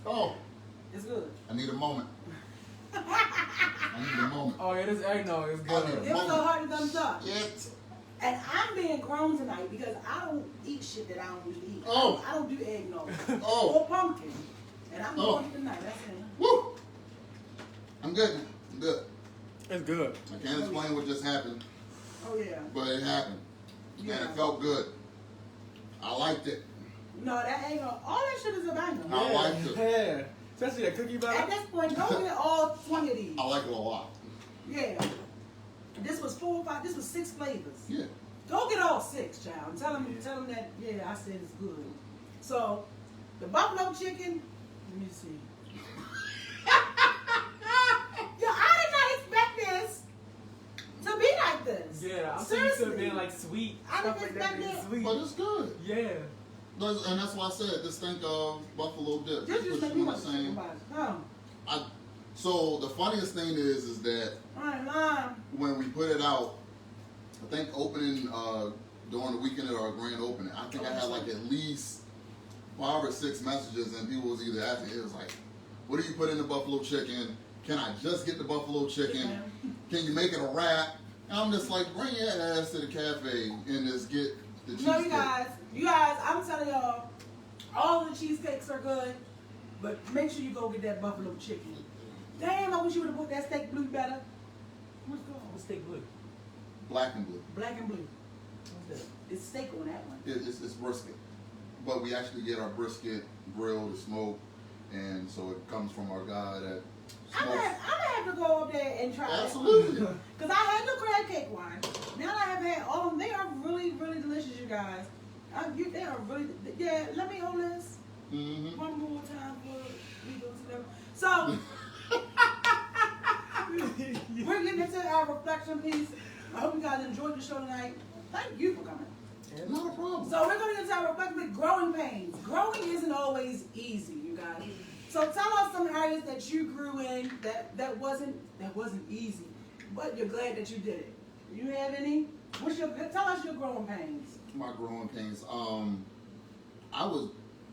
Oh, It's good. I need a moment. I need a moment. Oh yeah, this eggnog is I good. need Give us a hearty thumbs up. Get. And I'm being grown tonight because I don't eat shit that I don't usually eat. Oh. I don't do eggnog. Oh. Or pumpkin. And I'm Oh. going it tonight. That's it. Woo! I'm good. I'm good. It's good. I can't explain what just happened, Oh, yeah. but it happened. Yeah. And it felt good. I liked it. No, that eggnog. All that shit is a banger. I liked it. Yeah. Especially that cookie At batter. this point, go get all 20 of these. I like it a lot. Yeah. This was 4 or 5. This was 6 flavors. Yeah. Go get all 6, child. And tell them that, yeah, I said it's good. So, the buffalo chicken, let me see. Yo, I did not expect this to be like this. Yeah, I'm so used Seriously. to it being like sweet. I Stuff didn't like that expect being it. sweet. But it's good. Yeah. And that's why I said just think of buffalo dip. This just Put make you me in the want to think same. about it. No. So the funniest thing is that I ain't lying. when we put it out, I think opening during the weekend at our grand opening, I think I had like at least 5 or 6 messages, and people was either asking, it was like, "What do you put in the buffalo chicken? Can I just get the buffalo chicken? Can you make it a wrap?" And I'm just like, bring your ass to the cafe and just get the cheesesteak. No, you guys, I'm telling y'all, all the cheesecakes are good, but make sure you go get that buffalo chicken. Damn, I wish you would have put that steak blue better. What's going on? What's steak blue? Black and blue. Black and blue. What's that? It's steak on that one. It's brisket, but we actually get our brisket grilled or smoked, and so it comes from our guy that I'm smokes. gonna have to go up there and try Absolutely. that. Because I had the crab cake one. Now that I have had all of them, they are really, really delicious, you guys. They are really, yeah, let me hold this Mm-hmm. one more time for Eagles and everything. So, we're getting into our reflection piece. I hope you guys enjoyed the show tonight. Thank you for coming. Not a problem. So we're going to get into our reflection with growing pains. Growing isn't always easy, you guys. So tell us some areas that you grew in that wasn't easy, but you're glad that you did it. You have any? Tell us your growing pains. My growing pains.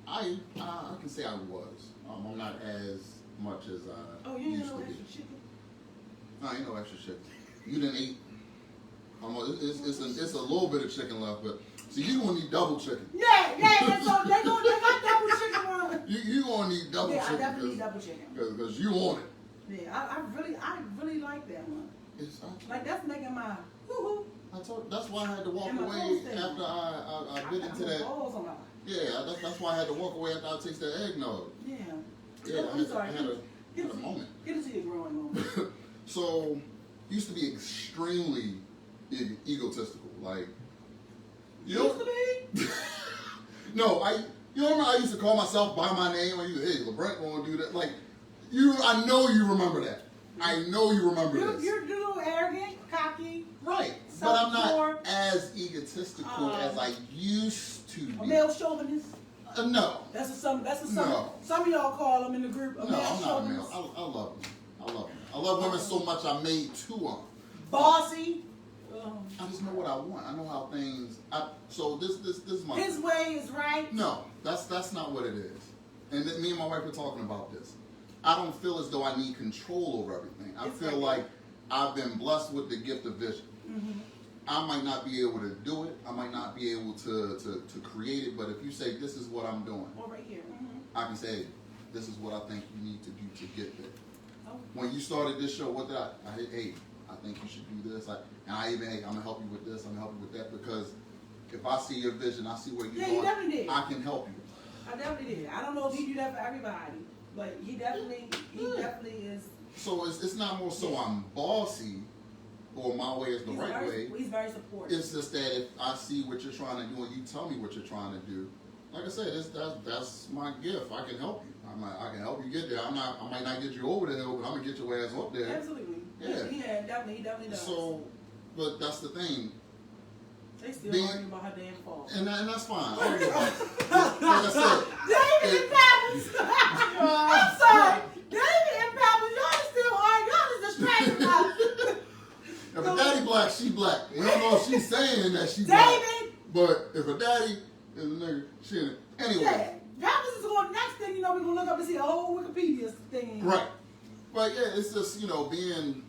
I can say I was. I'm not as much as I Oh, you didn't used know to be. extra chicken? No, ain't no extra shit. You didn't eat. It's a little bit of chicken left, but see, you gonna need double chicken. Yeah. So they got double chicken on. You gonna need double Yeah, I chicken. definitely need double chicken. Because you want it. Yeah, I really like that one. Like that's making my woo-hoo. That's why I had to walk And my away toast thing. after I bit into that. Balls on my. Yeah, that's why I had to walk away after I tasted that eggnog. Yeah. Yeah, Oh, I'm sorry. I had a moment. Get into your growing moment. So, used to be extremely egotistical. Like, you Used know, to be? no, you remember I used to call myself by my name. I used to, hey, LeBrant won't do that. Like, I know you remember that. I know you remember this. You're a little arrogant, cocky. Right, but I'm Self-absorbed. not as egotistical as I used to A be. male chauvinist. No. That's what some No. some of y'all call them in the group. A No, male I'm not a chauvinist. male. I love them. I love them. I love women so much I made 2 of them. Bossy. I just know what I want. I know how things. So this is my. His way is right. No, that's not what it is. And me and my wife were talking about this. I don't feel as though I need control over everything. I It's feel like- like I've been blessed with the gift of vision. Mm-hmm. I might not be able to do it. I might not be able to create it. But if you say this is what I'm doing, Or right here. Mm-hmm. I can say this is what I think you need to do to get there. Oh. When you started this show, what did I hey, I think you should do this. And I even, hey, I'm gonna help you with this. I'm gonna help you with that because if I see your vision, I see where you're Yeah, going. you definitely did. I can help you. I definitely did. I don't know if he do that for everybody, but he definitely is. So it's not more so I'm bossy or my way is the right way. He's very supportive. It's just that if I see what you're trying to do and you tell me what you're trying to do, like I said, that's my gift. I can help you. I can help you get there. I might not get you over the hill, but I'm gonna get your ass up there. Absolutely. Yeah. He definitely does. So, but that's the thing. They still being- arguing about her damn fault. And that's fine. Like I said, saying that she black. David. But if a daddy is a nigga, she ain't. Anyway. Yeah, that was just going. Next thing you know, we're gonna look up and see a whole Wikipedia thing. Right. But yeah, it's just, being,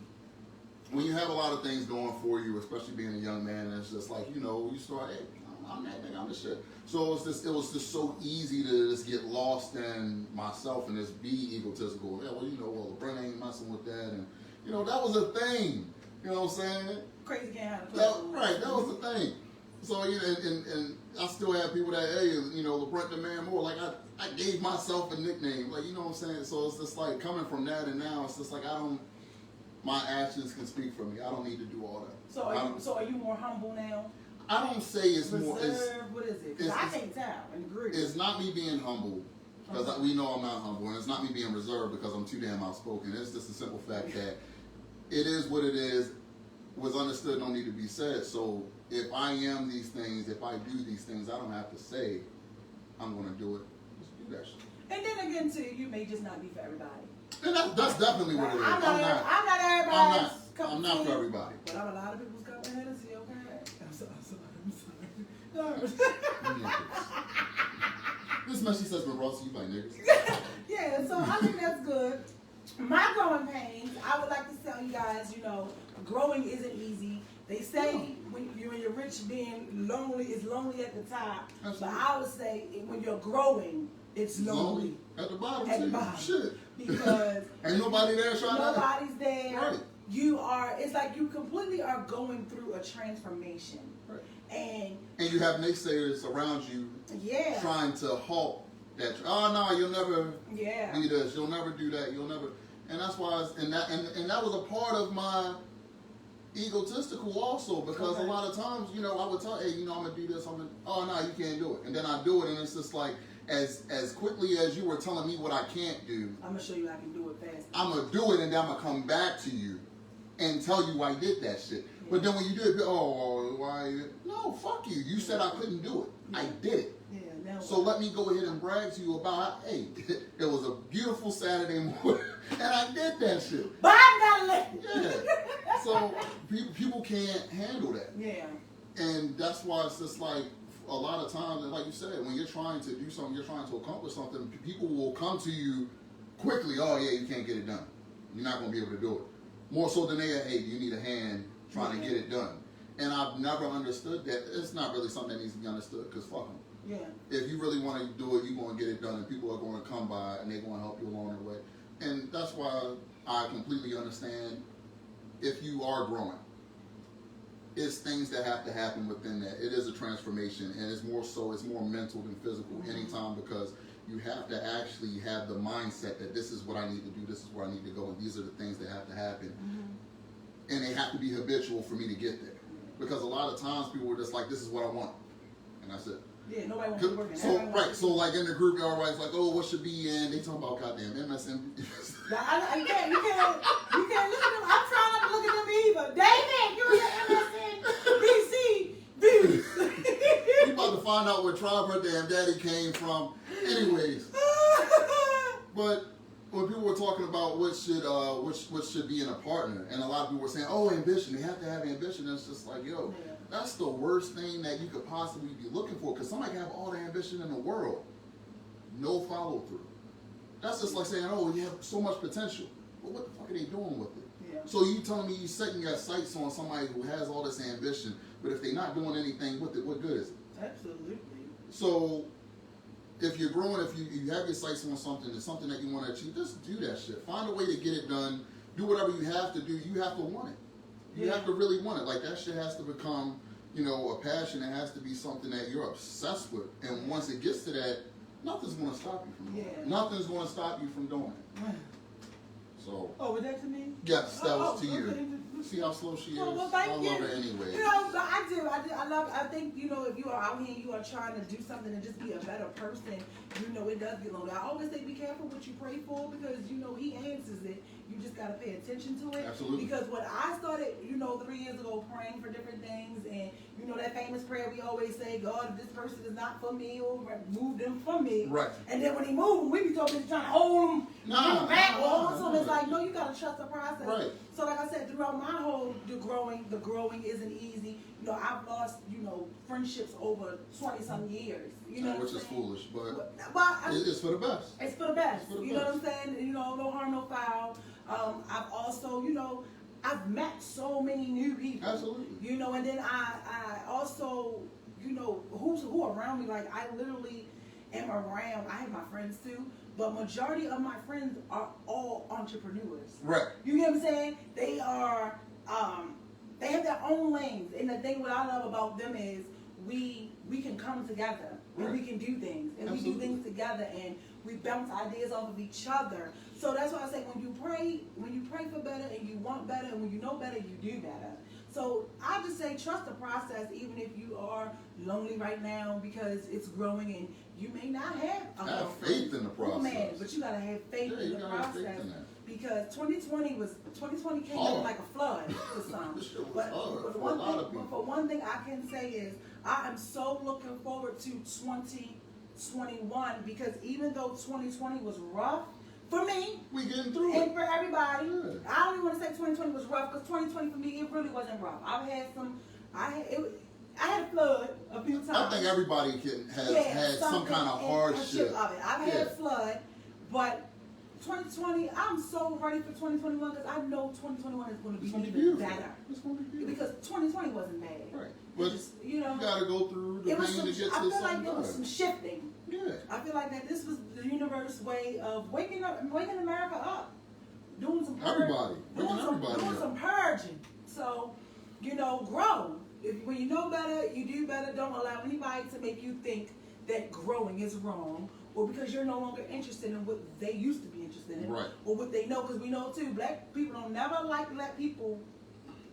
when you have a lot of things going for you, especially being a young man, and it's just like, you start, hey, I'm that nigga, I'm the shit. So it was just so easy to just get lost in myself and just be egotistical. Yeah, well, LeBron ain't messing with that, and that was a thing. You know what I'm saying? Crazy can't have Right, that was the thing. So and I still have people that, hey, LeBron the man more. Like I gave myself a nickname, like, you know what I'm saying. So it's just like coming from that, and now it's just like my actions can speak for me. I don't need to do all that. So are you more humble now? I don't say it's Reserved, more. what is it? 'Cause I can't tell and agree. It's not me being humble, because we know I'm not humble, and it's not me being reserved because I'm too damn outspoken. It's just a simple fact that it is what it is. Was understood, don't need to be said. So if I am these things, if I do these things, I don't have to say I'm going to do it. Just do that shit. And then again, too, you may just not be for everybody. And that's definitely what it is. I'm not everybody's cup I'm of not tea, for everybody. But I'm a lot of people's cup of Hennessy, okay? I'm sorry. This message says been brought to you by niggas. Yeah, so I think that's good. My growing pains, I would like to tell you guys, growing isn't easy. They say when you're rich, being lonely is lonely at the top. Absolutely. But I would say when you're growing, it's lonely. At the bottom, At the bottom. Shit. Because ain't nobody there trying to. nobody's there. Right. It's like you completely are going through a transformation. Right. And you have naysayers around you trying to halt that. Oh, no, you'll never do this. You'll never do that. You'll never. And that's why, and that was a part of my egotistical also, because a lot of times, I would tell, hey, I'm gonna do this. Oh no, you can't do it, and then I do it, and it's just like as quickly as you were telling me what I can't do, I'm gonna show you I can do it fast. I'm gonna do it, and then I'm gonna come back to you and tell you I did that shit. Yeah. But then when you do it, why? No, fuck you. You said I couldn't do it. Yeah. I did it. Yeah, so let me go ahead and brag to you about, hey, it was a beautiful Saturday morning, and I did that shit. But I'm not letting. Yeah. So people can't handle that. Yeah. And that's why it's just like a lot of times, and like you said, when you're trying to do something, you're trying to accomplish something, people will come to you quickly. Oh yeah, you can't get it done. You're not going to be able to do it. More so than hey, you need a hand trying to get it done. And I've never understood that. It's not really something that needs to be understood, because fuck them. Yeah. If you really want to do it, you're going to get it done, and people are going to come by and they're going to help you along the way. And that's why I completely understand if you are growing. It's things that have to happen within that. It is a transformation, and it's more mental than physical anytime, because you have to actually have the mindset that this is what I need to do, this is where I need to go, and these are the things that have to happen. And they have to be habitual for me to get there. Because a lot of times people are just like, this is what I want. And that's it. Yeah, nobody wants to work in so, right, so like in the group, everybody's like, oh, what should be in? They talking about goddamn MSN. You can't look at them. I'm trying not to look at them either. David, you're MSN, BC, You about to find out where tribe her damn daddy came from. Anyways. But when people were talking about what should be in a partner, and a lot of people were saying, oh, ambition, they have to have ambition. And it's just like, yo, that's the worst thing that you could possibly be looking for, because somebody can have all the ambition in the world, no follow through. That's just like saying, oh, you have so much potential, but what the fuck are they doing with it? Yeah. So you telling me you setting your sights on somebody who has all this ambition, but if they're not doing anything with it, what good is it? Absolutely. So if you're growing, if you have your sights on something, it's something that you want to achieve, just do that shit. Find a way to get it done. Do whatever you have to do. You have to want it. You have to really want it. Like, that shit has to become, a passion. It has to be something that you're obsessed with. And once it gets to that, nothing's going to stop you from doing it. Nothing's going to stop you from doing it. So. Oh, was that to me? Yes, that was to you. See how slow she is? Well, thank you. I love her anyway. I do. I think, if you are out here and you are trying to do something and just be a better person, it does get lonely. I always say be careful what you pray for, because, he answers it. You just got to pay attention to it. Absolutely. Because when I started, 3 years ago, praying for different things, and, that famous prayer we always say, God, if this person is not for me, or move them from me. Right. And then when he moved them, we be trying to hold them back. So it's like, no, you got to trust the process. Right. So like I said, throughout my whole, the growing isn't easy. You know, I've lost, you know, friendships over 20-some years. You know, which what is I'm saying? foolish, but But it's for the best. it's for the best. It's for the You know best. what I'm saying? You know, no harm, no foul. I've also, you know, I've met so many new people. Absolutely. You know, and then I also, you know, who around me, like I literally am around, I have my friends too, but majority of my friends are all entrepreneurs. Right. You get what I'm saying? They are, they have their own lanes. And the thing what I love about them is we can come together and we can do things. And we do Absolutely. things together and we bounce ideas off of each other. So that's why I say when you pray for better and you want better and when you know better, you do better. So I just say trust the process even if you are lonely right now because it's growing and you may not have a Have girlfriend. faith in the Oh man, process. but you gotta have faith Yeah, in you the gotta have faith process in that. because 2020 came Hard. in like a flood for some. This shit was But, hard but for a one lot thing, of people. but for one thing I can say is I am so looking forward to 2021 because even though 2020 was rough for me We getting through and it. for everybody, Yeah. I don't even want to say 2020 was rough because 2020 for me it really wasn't rough. I had a flood a few times. I think everybody has had some kind of hardship. of it. I've had a flood, but 2020, I'm so ready for 2021 because I know 2021 is going to be It's gonna be even beautiful. better. It's gonna be beautiful. Because 2020 wasn't bad. Right. It But just, you know, you gotta go through the it was pain some, to get I to feel like something there was some better. shifting. Yeah. I feel like that this was the universe way of waking America up, doing some Everybody. Waking everybody doing up. some purging. So, you know, grow. When you know better, you do better. Don't allow anybody to make you think that growing is wrong, or because you're no longer interested in what they used to be interested in, Right. or what they know. Because we know too, black people don't never like to let people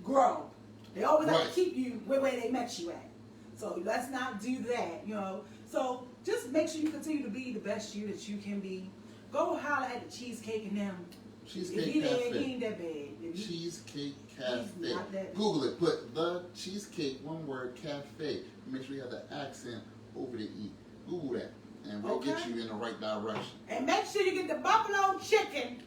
grow. They always like Right. to keep you where they met you at. So let's not do that, you know. So just make sure you continue to be the best you that you can be. Go holler at the Cheesecake and them. Cheesecake If he there, Cafe. he ain't that bad. If you- Cheesecake He's Cafe. not that- Google it. Put the Cheesecake, one word, cafe. Make sure you have the accent over the E. Google that. And we'll get Okay. you in the right direction. And make sure you get the buffalo chicken.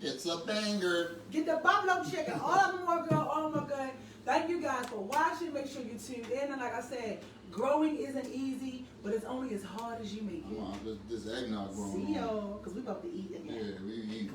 It's a banger. Get the buffalo chicken. All of them are good. All of them are good. Thank you guys for watching. Make sure you tune in. And like I said, growing isn't easy, but it's only as hard as you make Come it. on, this eggnog going on. See y'all, because we about to eat again. Yeah, we eat.